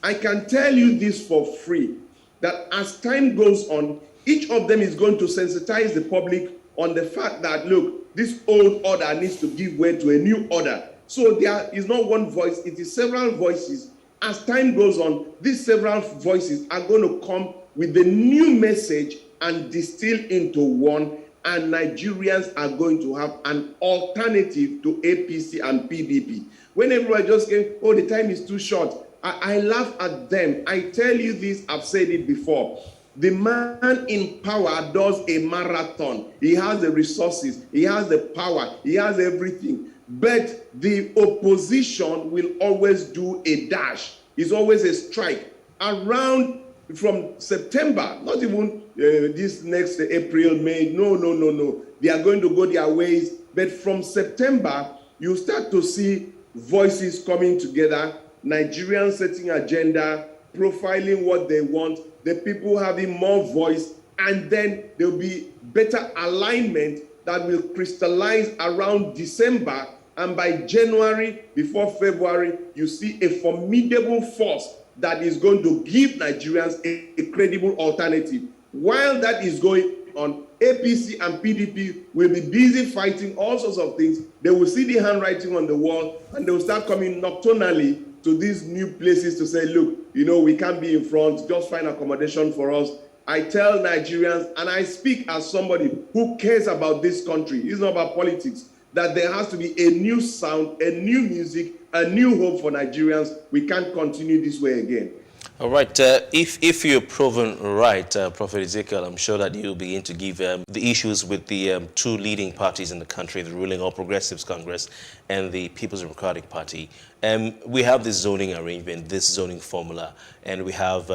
Speaker 1: I can tell you this for free, that as time goes on, each of them is going to sensitize the public on the fact that, look, this old order needs to give way to a new order. So there is not one voice, it is several voices. As time goes on, these several voices are going to come with the new message and distill into one, and Nigerians are going to have an alternative to APC and PDP. When everybody just came, oh, the time is too short, I laugh at them. I tell you this, I've said it before. The man in power does a marathon. He has the resources, he has the power, he has everything. But the opposition will always do a dash. It's always a strike. Around from September, not even this next April, May, no. They are going to go their ways. But from September, you start to see voices coming together, Nigerians setting agenda, profiling what they want, the people having more voice, and then there'll be better alignment that will crystallize around December, and by January, before February, you see a formidable force that is going to give Nigerians a credible alternative. While that is going on, APC and PDP will be busy fighting all sorts of things. They will see the handwriting on the wall, and they will start coming nocturnally to these new places to say, look, you know, we can't be in front, just find accommodation for us. I tell Nigerians, and I speak as somebody who cares about this country, it's not about politics, that there has to be a new sound, a new music, a new hope for Nigerians. We can't continue this way again.
Speaker 9: All right. If you're proven right, Prophet Ezekiel, I'm sure that you'll begin to give the issues with the two leading parties in the country, the ruling All Progressives Congress and the People's Democratic Party. We have this zoning arrangement, this zoning formula, and we have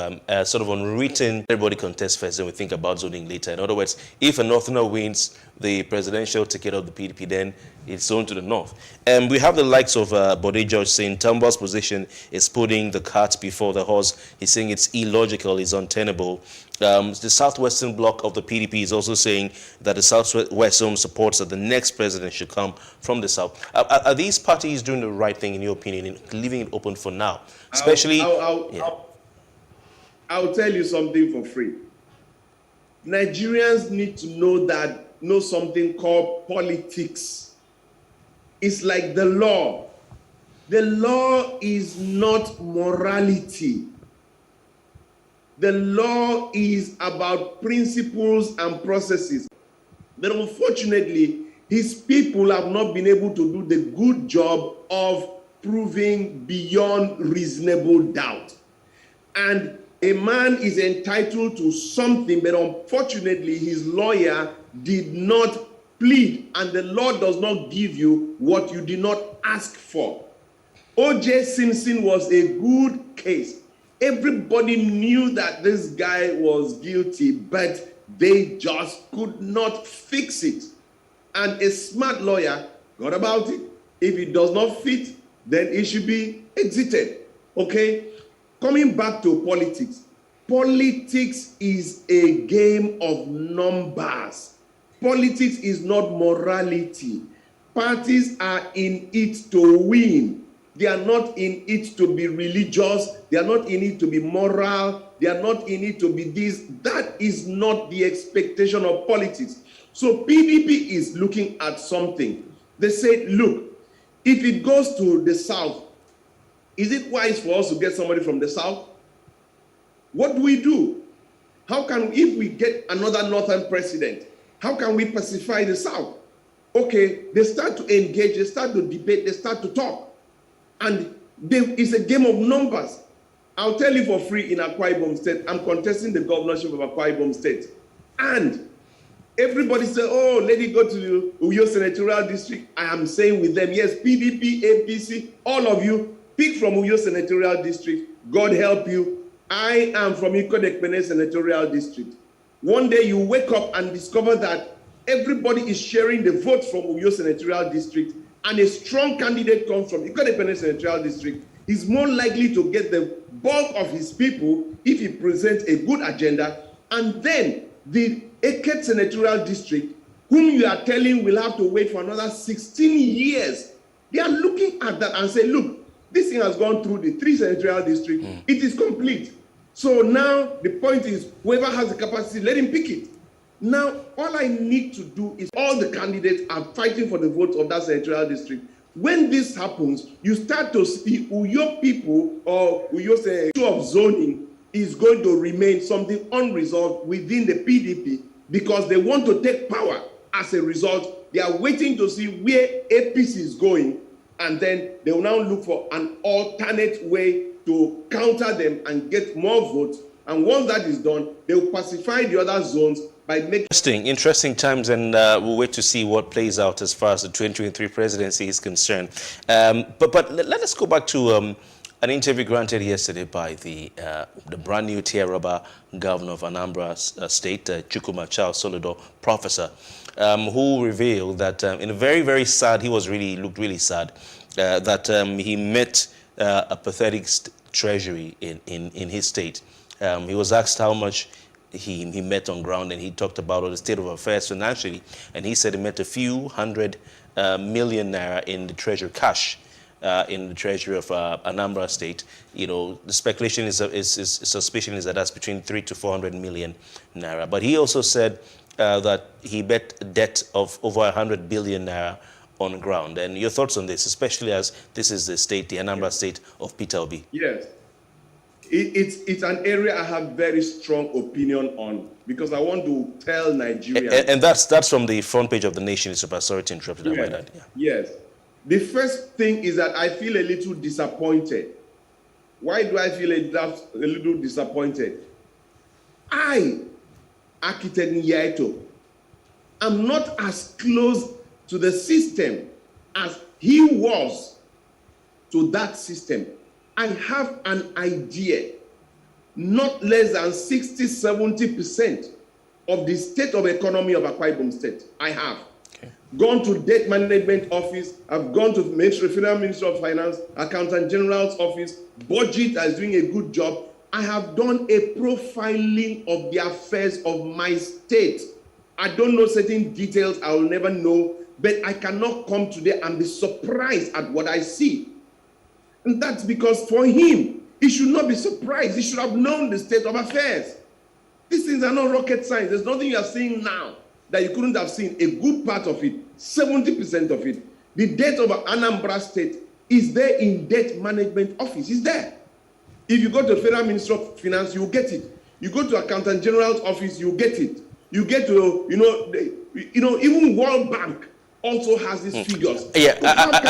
Speaker 9: sort of unwritten, everybody contests first, then we think about zoning later. In other words, if a Northerner wins the presidential ticket of the PDP, then it's zoned to the north. And we have the likes of Bode George saying Tambuwal's position is putting the cart before the horse. He's saying it's illogical, it's untenable. The southwestern bloc of the PDP is also saying that the southwest zone supports that the next president should come from the south. Are these parties doing the right thing, in your opinion, in leaving it open for now? Especially,
Speaker 1: I'll tell you something for free. Nigerians need to know something called politics. It's like the law. The law is not morality. The law is about principles and processes. But unfortunately, his people have not been able to do the good job of proving beyond reasonable doubt. And A man is entitled to something, but unfortunately, his lawyer did not plead, and the law does not give you what you did not ask for. O.J. Simpson was a good case. Everybody knew that this guy was guilty, but they just could not fix it. And a smart lawyer got about it. If it does not fit, then it should be exited. Okay? Coming back to politics. Politics is a game of numbers. Politics is not morality. Parties are in it to win. They are not in it to be religious. They are not in it to be moral. They are not in it to be this. That is not the expectation of politics. So PDP is looking at something. They said, look, if it goes to the south, is it wise for us to get somebody from the south? What do we do? How can, if we get another northern president, how can we pacify the south? Okay, they start to engage, they start to debate, they start to talk. And it's a game of numbers. I'll tell you for free, in Akwa Ibom State, I'm contesting the governorship of Akwa Ibom State. And everybody said, oh, let it go to the Uyo Senatorial District. I am saying with them, yes, PDP, APC, all of you, pick from Uyo Senatorial District. God help you. I am from Ikodekpene Senatorial District. One day you wake up and discover that everybody is sharing the votes from Uyo Senatorial District, and a strong candidate comes from Ikodekpene Senatorial District. He's more likely to get the bulk of his people if he presents a good agenda. And then the Eket Senatorial District, whom you are telling will have to wait for another 16 years, they are looking at that and say, look, this thing has gone through the 3 senatorial districts. It is complete. So now the point is, whoever has the capacity, let him pick it. Now, all I need to do is all the candidates are fighting for the votes of that senatorial district. When this happens, you start to see Uyo people or Uyo say issue of zoning is going to remain something unresolved within the PDP because they want to take power. As a result, they are waiting to see where APC is going, and then they will now look for an alternate way to counter them and get more votes. And once that is done, they will pacify the other zones by making...
Speaker 9: Interesting times, and we'll wait to see what plays out as far as the 2023 presidency is concerned. But let us go back to an interview granted yesterday by the brand new Tiaraba governor of Anambra State, Chukwuma Charles Soludo, professor, who revealed that in a very, very sad, he looked really sad, that he met a pathetic treasury in his state. He was asked how much he met on ground, and he talked about the state of affairs financially, and he said he met a few hundred million naira in the treasury cash in the treasury of Anambra State. You know, the speculation suspicion is that that's between 300 to 400 million naira. But he also said that he bet a debt of over 100 billion naira on ground. And your thoughts on this, especially as this is the state, the Anambra State of Peter Obi?
Speaker 1: Yes. It's an area I have very strong opinion on, because I want to tell Nigeria.
Speaker 9: And that's from the front page of The Nation. Sorry to interrupt you.
Speaker 1: Yes.
Speaker 9: That. Yeah.
Speaker 1: Yes. The first thing is that I feel a little disappointed. Why do I feel a little disappointed? I, Architect Nyaito, am not as close to the system as he was to that system. I have an idea, not less than 60–70% of the state of economy of Akwa Ibom State. I have gone to debt management office, I've gone to Federal Ministry of Finance, Accountant General's office, budget is doing a good job. I have done a profiling of the affairs of my state. I don't know certain details, I will never know, but I cannot come today and be surprised at what I see. And that's because for him, he should not be surprised. He should have known the state of affairs. These things are not rocket science. There's nothing you are seeing now that you couldn't have seen. A good part of it, 70% of it. The debt of Anambra State is there in debt management office. It's there. If you go to Federal Ministry of Finance, you get it. You go to Accountant General's office, you get it. You get to, even World Bank also has these figures.
Speaker 9: Yeah,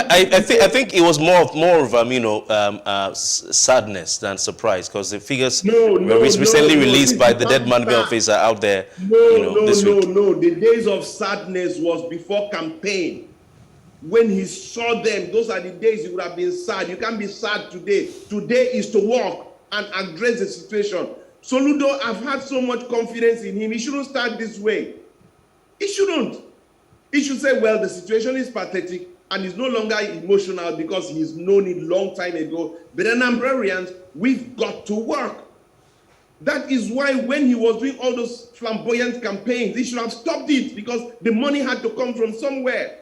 Speaker 9: I think it was more of sadness than surprise, because the figures were recently released by the Dead Management Office are out there.
Speaker 1: No. The days of sadness was before campaign. When he saw them, those are the days he would have been sad. You can't be sad today. Today is to walk and address the situation. Soludo, I've had so much confidence in him. He shouldn't start this way. He shouldn't. He should say, well, the situation is pathetic and he's no longer emotional because he's known it long time ago. But then Umbrarians, we've got to work. That is why when he was doing all those flamboyant campaigns, he should have stopped it because the money had to come from somewhere.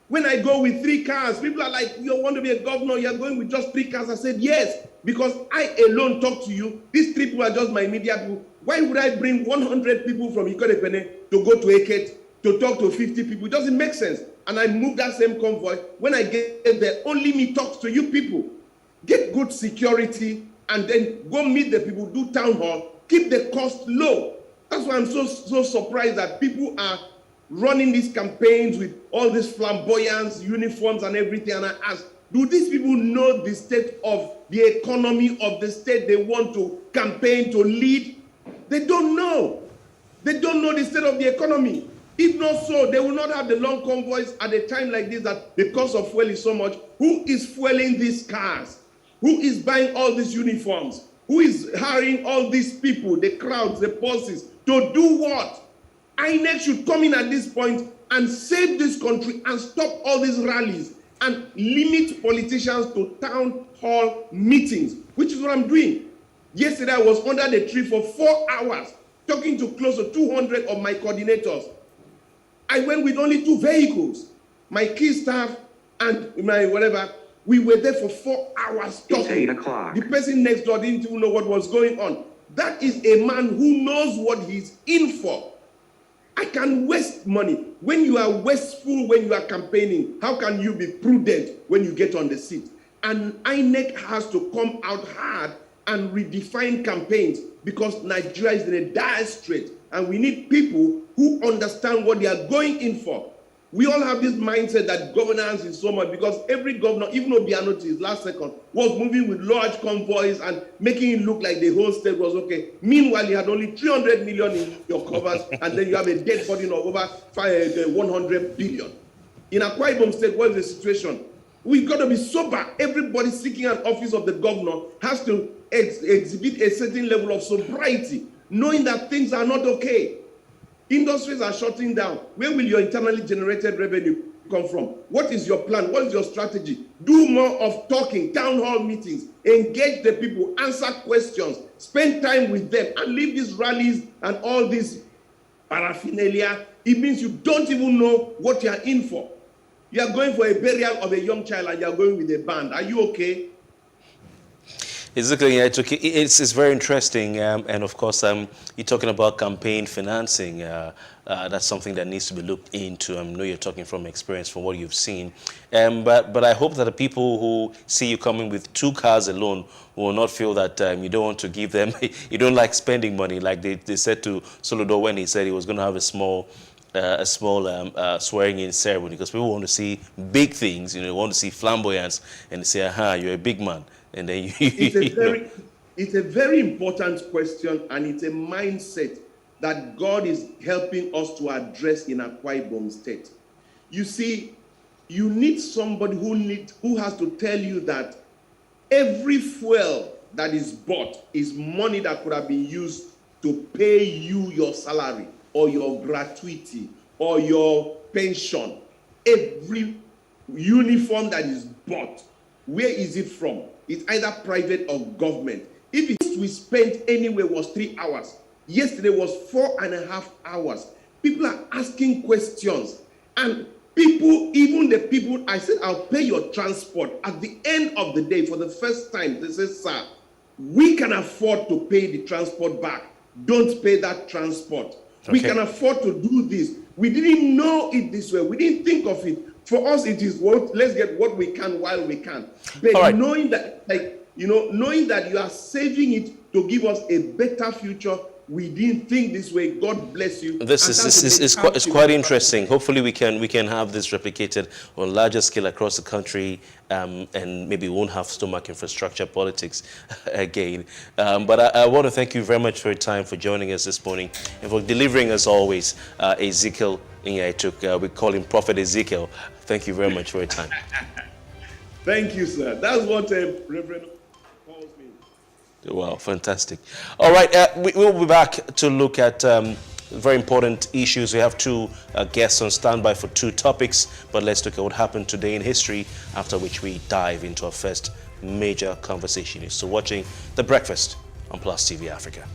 Speaker 1: When I go with 3 cars, people are like, you want to be a governor, you're going with just 3 cars. I said, yes, because I alone talk to you. These 3 people are just my media people. Why would I bring 100 people from Ikolepene to go to Eket to talk to 50 people? It doesn't make sense. And I moved that same convoy. When I get there, only me talks to you people. Get good security and then go meet the people, do town hall, keep the cost low. That's why I'm so surprised that people are running these campaigns with all this flamboyance, uniforms and everything. And I ask, do these people know the state of the economy of the state they want to campaign to lead? They don't know. They don't know the state of the economy. If not so, they will not have the long convoys at a time like this that the cost of fuel is so much. Who is fueling these cars? Who is buying all these uniforms? Who is hiring all these people, the crowds, the bosses, to do what? INEC should come in at this point and save this country and stop all these rallies and limit politicians to town hall meetings, which is what I'm doing. Yesterday, I was under the tree for 4 hours talking to close to 200 of my coordinators. I went with only 2 vehicles, my key staff and my whatever. We were there for 4 hours talking. It's 8 o'clock. The person next door didn't even know what was going on. That is a man who knows what he's in for. I can waste money. When you are wasteful when you are campaigning, how can you be prudent when you get on the seat? And INEC has to come out hard and redefine campaigns because Nigeria is in a dire strait and we need people who understand what they are going in for. We all have this mindset that governance is so much because every governor, even Obiano to his last second, was moving with large convoys and making it look like the whole state was okay. Meanwhile, you had only 300 million in your covers and then you have a debt burden of over 100 billion. In Akwa Ibom State, what is the situation? We've got to be sober. Everybody seeking an office of the governor has to exhibit a certain level of sobriety, knowing that things are not okay. Industries are shutting down. Where will your internally generated revenue come from? What is your plan? What is your strategy? Do more of talking, town hall meetings, engage the people, answer questions, spend time with them, and leave these rallies and all this paraphernalia. It means you don't even know what you are in for. You are going for a burial of a young child and you are going with a band. Are you okay?
Speaker 9: Exactly, yeah, it's very interesting, and of course, you're talking about campaign financing. That's something that needs to be looked into. I know you're talking from experience, from what you've seen, but I hope that the people who see you coming with 2 cars alone will not feel that you don't want to give them, you don't like spending money, like they said to Soludo when he said he was going to have a small swearing-in ceremony, because people want to see big things, want to see flamboyance, and they say, aha, you're a big man. And then
Speaker 1: it's a very important question, and it's a mindset that God is helping us to address in Akwa Ibom State. You see, you need somebody who has to tell you that every fuel that is bought is money that could have been used to pay you your salary or your gratuity or your pension. Every uniform that is bought, where is it from? It's either private or government. If it we spent anywhere was 3 hours, yesterday was 4.5 hours. People are asking questions. And people, even the people, I said, I'll pay your transport. At the end of the day, for the first time, they say, sir, we can afford to pay the transport back. Don't pay that transport. Okay. We can afford to do this. We didn't know it this way. We didn't think of it. For us, it is let's get what we can while we can. But knowing that, knowing that you are saving it to give us a better future we didn't think this way. God bless you.
Speaker 9: This is quite interesting. Hopefully we can have this replicated on a larger scale across the country, and maybe we won't have stomach infrastructure politics again. But I want to thank you very much for your time, for joining us this morning, and for delivering, as always, Ezekiel Inyaituk. We call him Prophet Ezekiel. Thank you very much for your time.
Speaker 1: Thank you, sir. That's what Reverend calls me.
Speaker 9: Wow, fantastic. All right, we'll be back to look at very important issues. We have two guests on standby for two topics, but let's look at what happened today in history, after which we dive into our first major conversation. You're still watching The Breakfast on Plus TV Africa.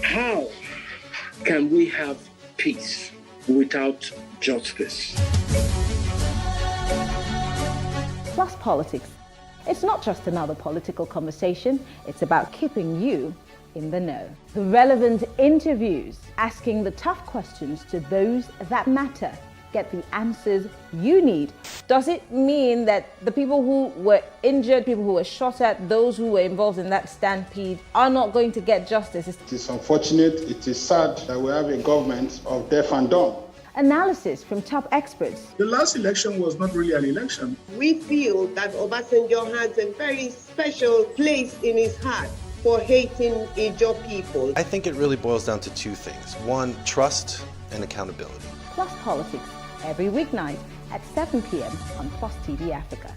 Speaker 3: How can we have peace without justice?
Speaker 32: Plus Politics. It's not just another political conversation, it's about keeping you in the know. The relevant interviews, asking the tough questions to those that matter. Get the answers you need. Does it mean that the people who were injured, people who were shot at, those who were involved in that stampede are not going to get justice?
Speaker 20: It is unfortunate, it is sad that we have a government of deaf and dumb.
Speaker 32: Analysis from top experts.
Speaker 20: The last election was not really an election.
Speaker 21: We feel that Obasanjo has a very special place in his heart for hating Ijaw people.
Speaker 22: I think it really boils down to two things. One, trust and accountability.
Speaker 32: Plus Politics, every weeknight at 7 p.m. on Plus TV Africa.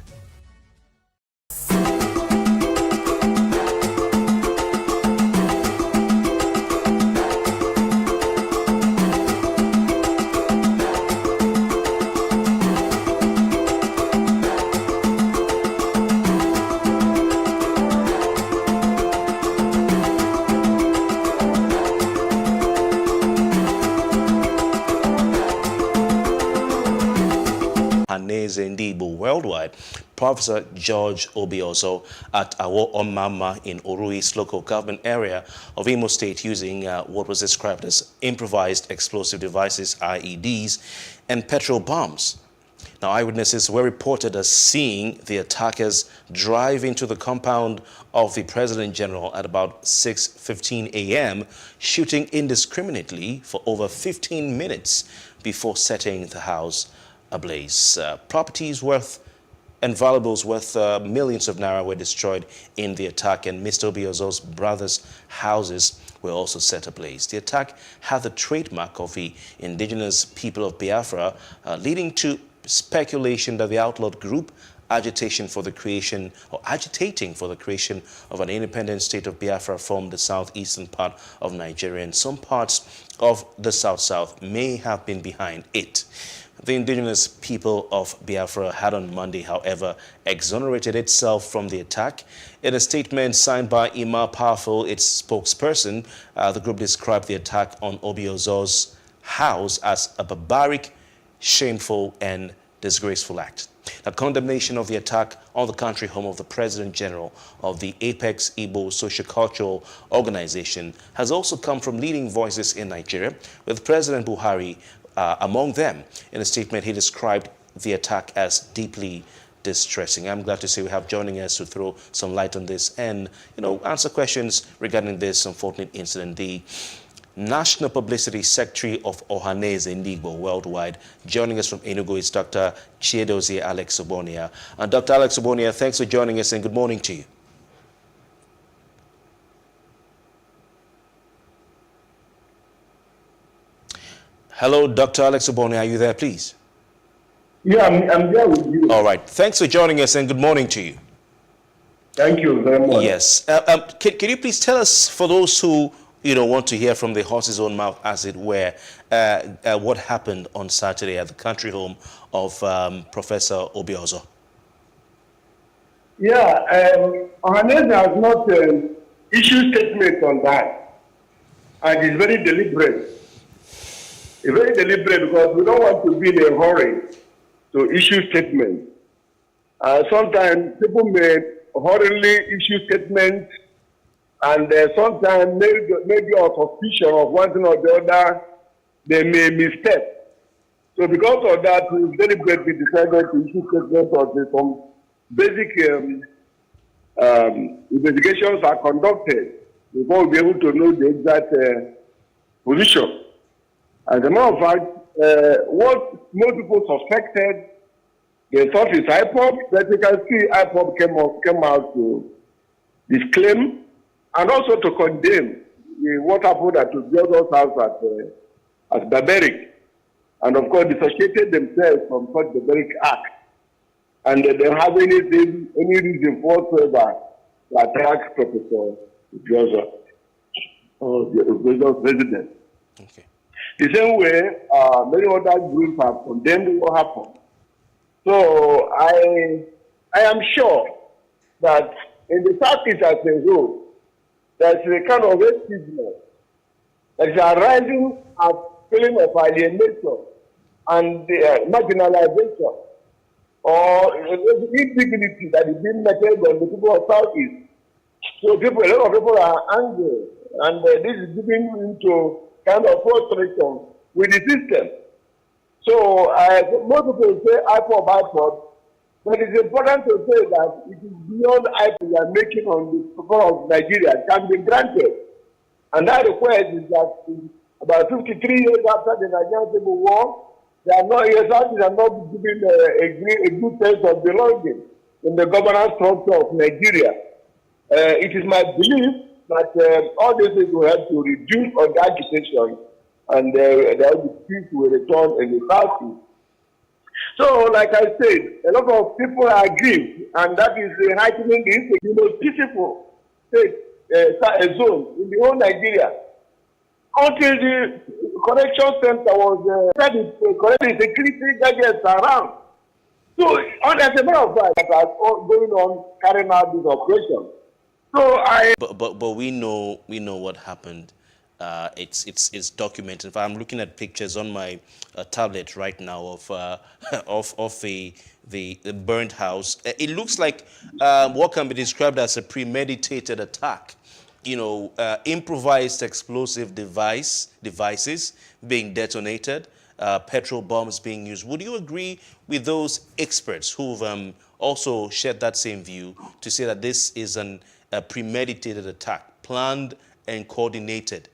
Speaker 9: Indeed, but worldwide. Professor George Obioso at Awo Omama in Oru East local government area of Imo State using what was described as improvised explosive devices, IEDs, and petrol bombs. Now, eyewitnesses were reported as seeing the attackers drive into the compound of the President General at about 6:15 a.m., shooting indiscriminately for over 15 minutes before setting the house ablaze. Properties worth and valuables worth millions of naira were destroyed in the attack, and Mr. Obiozo's brothers' houses were also set ablaze. The attack had the trademark of the indigenous people of Biafra, leading to speculation that the outlawed group agitating for the creation of an independent state of Biafra from the southeastern part of Nigeria, and some parts of the south may have been behind it. The indigenous people of Biafra had on Monday, however, exonerated itself from the attack. In a statement signed by Ima Powerful, its spokesperson, the group described the attack on Obiozo's house as a barbaric, shameful, and disgraceful act. The condemnation of the attack on the country home of the President General of the Apex Igbo Sociocultural Organization has also come from leading voices in Nigeria, with President Buhari among them. In a statement, he described the attack as deeply distressing. I'm glad to say we have joining us to throw some light on this and, answer questions regarding this unfortunate incident. The National Publicity Secretary of Ohaneze Ndigbo worldwide. Joining us from Enugu is Dr. Chiedozie Alex Obonia. And Dr. Alex Obonia, thanks for joining us and good morning to you. Hello, Dr. Alex Obonia, are you there, please?
Speaker 4: Yeah, I'm there with you.
Speaker 9: All right. Thanks for joining us and good morning to you.
Speaker 4: Thank you very much.
Speaker 9: Yes. Can you please tell us, for those who want to hear from the horse's own mouth, as it were, what happened on Saturday at the country home of Professor Obiozo?
Speaker 4: Yeah, Ohaneze has not issued statement on that, and it's very deliberate. It's very deliberate because we don't want to be in a hurry to issue statements. Sometimes people may hurriedly issue statements, and sometimes maybe on suspicion of one thing or the other, they may misstep. So because of that, we deliberately decided to issue statements of some basic investigations are conducted before we'll be able to know the exact position. As a matter of fact, what most people suspected, they thought it's IPOB, but you can see IPOB came out to disclaim and also to condemn what happened at the other house as barbaric, and of course dissociated themselves from such barbaric act, and they don't have any reason whatsoever to attack Professor Obiozo or the Obiozo president.
Speaker 9: Okay.
Speaker 4: The same way, many other groups have condemned what happened. So I am sure that in the Southeast as a whole, there's a kind of racism that is arising as feeling of alienation and marginalization or indignity that is being meted on the people of Southeast. So a lot of people are angry, and this is giving into kind of frustration with the system. So most people say IPOB, but it's important to say that it is beyond IPOB we are making on the people of Nigeria. It can be granted. And that request is that about 53 years after the Nigerian Civil War, they are not given a good sense of belonging in the governance structure of Nigeria. It is my belief that all these things will help to reduce on the agitation, and there will be peace will return in the Southeast. So, like I said, a lot of people are aggrieved, and that is heightening the most peaceful state, a zone in the whole Nigeria. Until the correction center was correcting security gadgets around. So, as a matter of fact, that are going on carrying out this operation. So
Speaker 9: But we know what happened. It's documented. If I'm looking at pictures on my tablet right now of the burned house, it looks like what can be described as a premeditated attack. Improvised explosive devices being detonated, petrol bombs being used. Would you agree with those experts who've also shared that same view to say that this is a premeditated attack, planned and coordinated?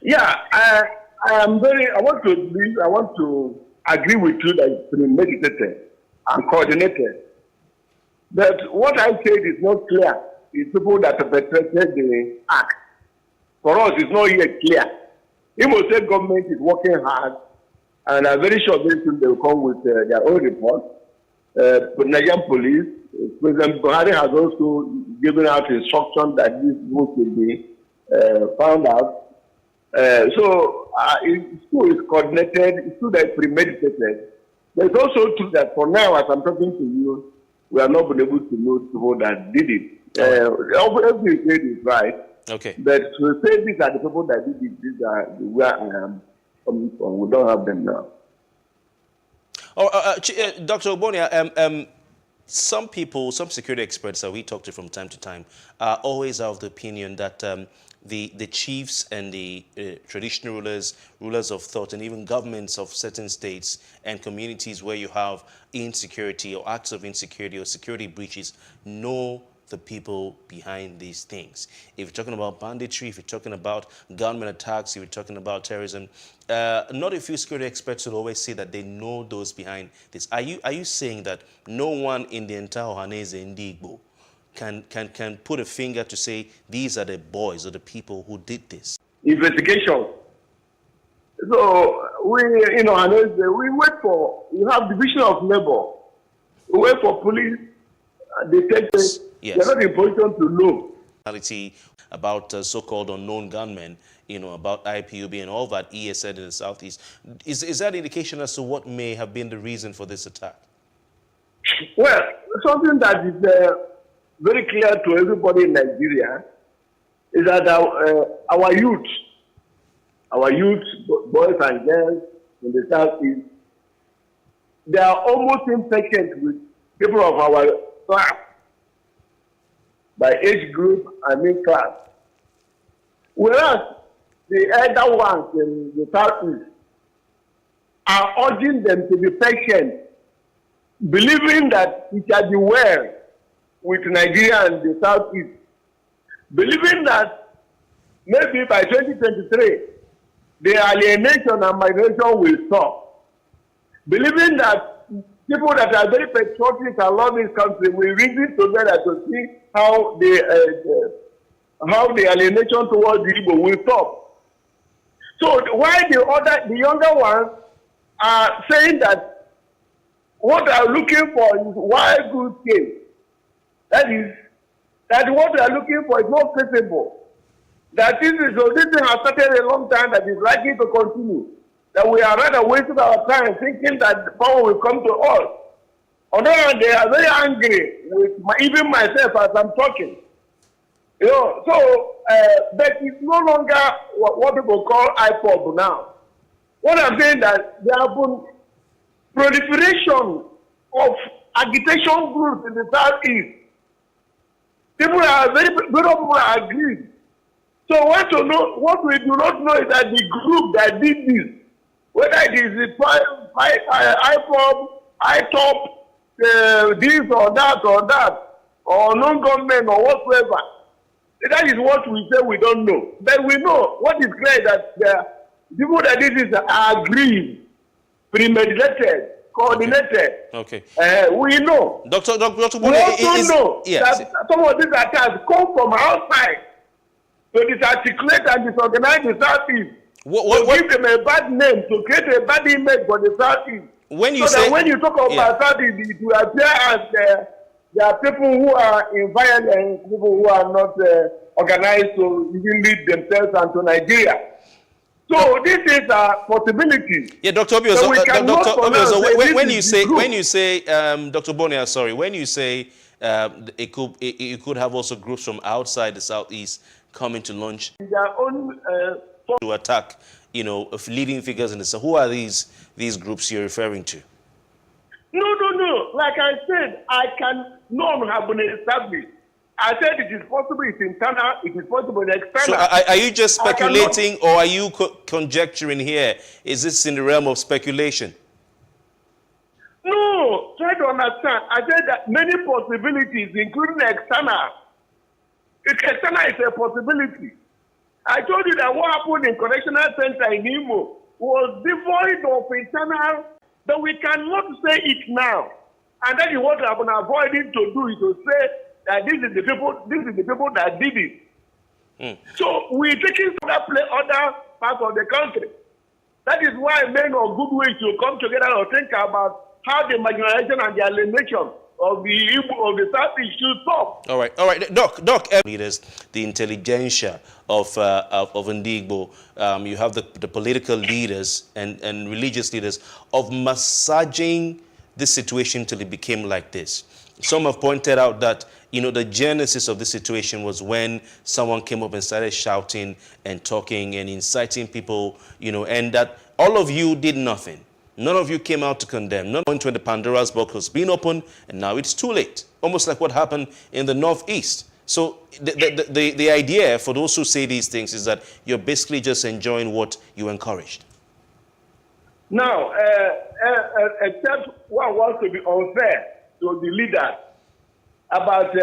Speaker 4: Yeah, I want to agree with you that it's premeditated. and coordinated. But what I said is not clear. It's people that perpetrated the act. For us, it's not yet clear. Imo State government is working hard, and I'm very sure very soon they will come with their own report. Nigerian police, President Buhari has also given out instructions that this will be found out. It's true, it's coordinated, it's true that it's premeditated. But it's also true that for now, as I'm talking to you, we have not been able to know people that did it. Everything you said is right.
Speaker 9: Okay.
Speaker 4: But to say these are the people that did it, these are where I am coming from. We don't have them now.
Speaker 9: Dr. Ogbonnia, some people, some security experts that we talk to from time to time are always of the opinion that the chiefs and the traditional rulers of thought, and even governments of certain states and communities where you have insecurity or acts of insecurity or security breaches know the people behind these things. If you're talking about banditry, if you're talking about gunmen attacks, if you're talking about terrorism, not a few security experts will always say that they know those behind this. Are you saying that no one in the entire Ohanese Ndigbo can put a finger to say these are the boys or the people who did this?
Speaker 4: Investigation. So we wait for, you have division of labor. We wait for police, detectives.
Speaker 9: Yes.
Speaker 4: They're not in position to know.
Speaker 9: About so-called unknown gunmen, about IPOB and all that ESN in the southeast. Is that indication as to what may have been the reason for this attack?
Speaker 4: Well, something that is very clear to everybody in Nigeria is that our youth, boys and girls in the southeast, they are almost impatient with people of our class. By age group, I mean class. Whereas the elder ones in the southeast are urging them to be patient, believing that it shall be well with Nigeria and the southeast, believing that maybe by 2023 the alienation and migration will stop, believing that people that are very patriotic and love this country will reason together to see how the alienation towards the Igbo will stop. So why the younger ones are saying that what they are looking for is wild good case. That is, that what they are looking for is not feasible. That this thing has started a long time that is likely to continue. That we are rather wasting our time thinking that the power will come to us. On the other hand, they are very angry with even myself as I'm talking. But it's no longer what people call IPOB now. What I'm saying that there have been proliferation of agitation groups in the southeast. People are very people are agreed. So what we do not know is that the group that did this, whether it is the IPOB, ITOP, this or that, or non-government or whatsoever. That is what we say we don't know. But we know what is clear that the people that did this are agreed, premeditated, coordinated.
Speaker 9: Okay.
Speaker 4: We know.
Speaker 9: Dr.
Speaker 4: We also know that some of these attacks come from outside to disarticulate and disorganize the southeast. To give them a bad name, to create a bad image for the southeast. When you talk about southeast, it will appear as there are people who are in violence, people who are not organized to even lead themselves into Nigeria. So this is a possibility.
Speaker 9: Yeah, Dr. Obiozo, when you say, Dr. Bonia, sorry, when you say it could have also groups from outside the southeast coming to launch
Speaker 4: their own
Speaker 9: to attack, of leading figures in the south, who are these groups you're referring to?
Speaker 4: No. Like I said, none have been established. I said it is possible, it's internal, it is possible, it's external.
Speaker 9: So are you just speculating or are you conjecturing here? Is this in the realm of speculation?
Speaker 4: No, try to understand. I said that many possibilities, including external. External is a possibility. I told you that what happened in Correctional Center in Imo was devoid of internal, but we cannot say it now. And then you want to avoid it to do is to say that this is the people that did it. So we're taking other parts of the country. That is why men of good ways to come together and think about how the marginalization and the alienation of the Igbo of the Southeast should stop.
Speaker 9: All right, Doc. Leaders, the intelligentsia of Ndigbo, you have the political leaders and religious leaders of massaging this situation till it became like this. Some have pointed out that, you know, the genesis of this situation was when someone came up and started shouting and talking and inciting people, you know, and that all of you did nothing. None of you came out to condemn. None went when the Pandora's box was being opened, and now it's too late. Almost like what happened in the Northeast. So the idea for those who say these things is that you're basically just enjoying what you encouraged.
Speaker 4: Now, except one wants to be unfair to the leaders. About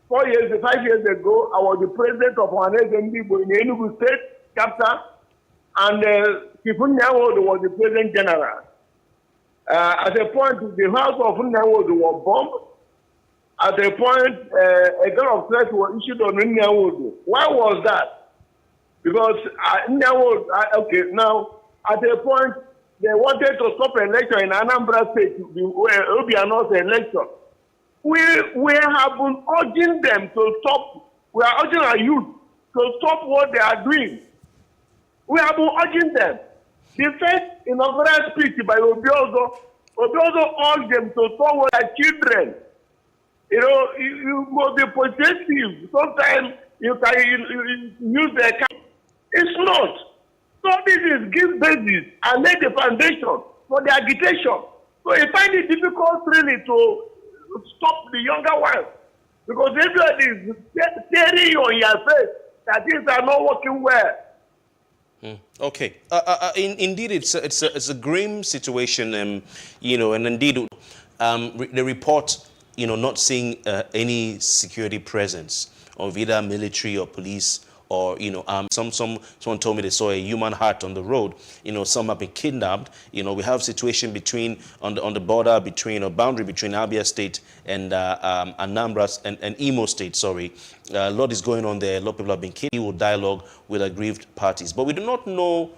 Speaker 4: 5 years ago, I was the president of Ndigbo in the Enugu State chapter, and Kifun Nyawodo was the president general. At a point, the house of Nyawodo was bombed. At a point, a gun of threat was issued on Nyawodo. Why was that? Because Nyawodo, okay, now, at a point, they wanted to stop election in Anambra State, the Obiano's election. We have been urging them to stop. We are urging our youth to stop what they are doing. We have been urging them. The first inaugural speech by Obiozo urged them to stop with their children. You know, you must be possessive. Sometimes you can use their car. It's not. So this is give basis and lay the foundation for the agitation. So I find it difficult really to stop the younger ones because everybody is staring you on your face that things are not working well.
Speaker 9: Okay. Indeed, it's a grim situation, you know, and indeed, the report, you know, not seeing any security presence of either military or police. Or, you know, someone told me they saw a human heart on the road. You know, some have been kidnapped. You know, we have situation between on the border between or boundary between Abia State and Anambra and Imo State. Sorry, a lot is going on there. A lot of people have been killed. We will dialogue with aggrieved parties, but we do not know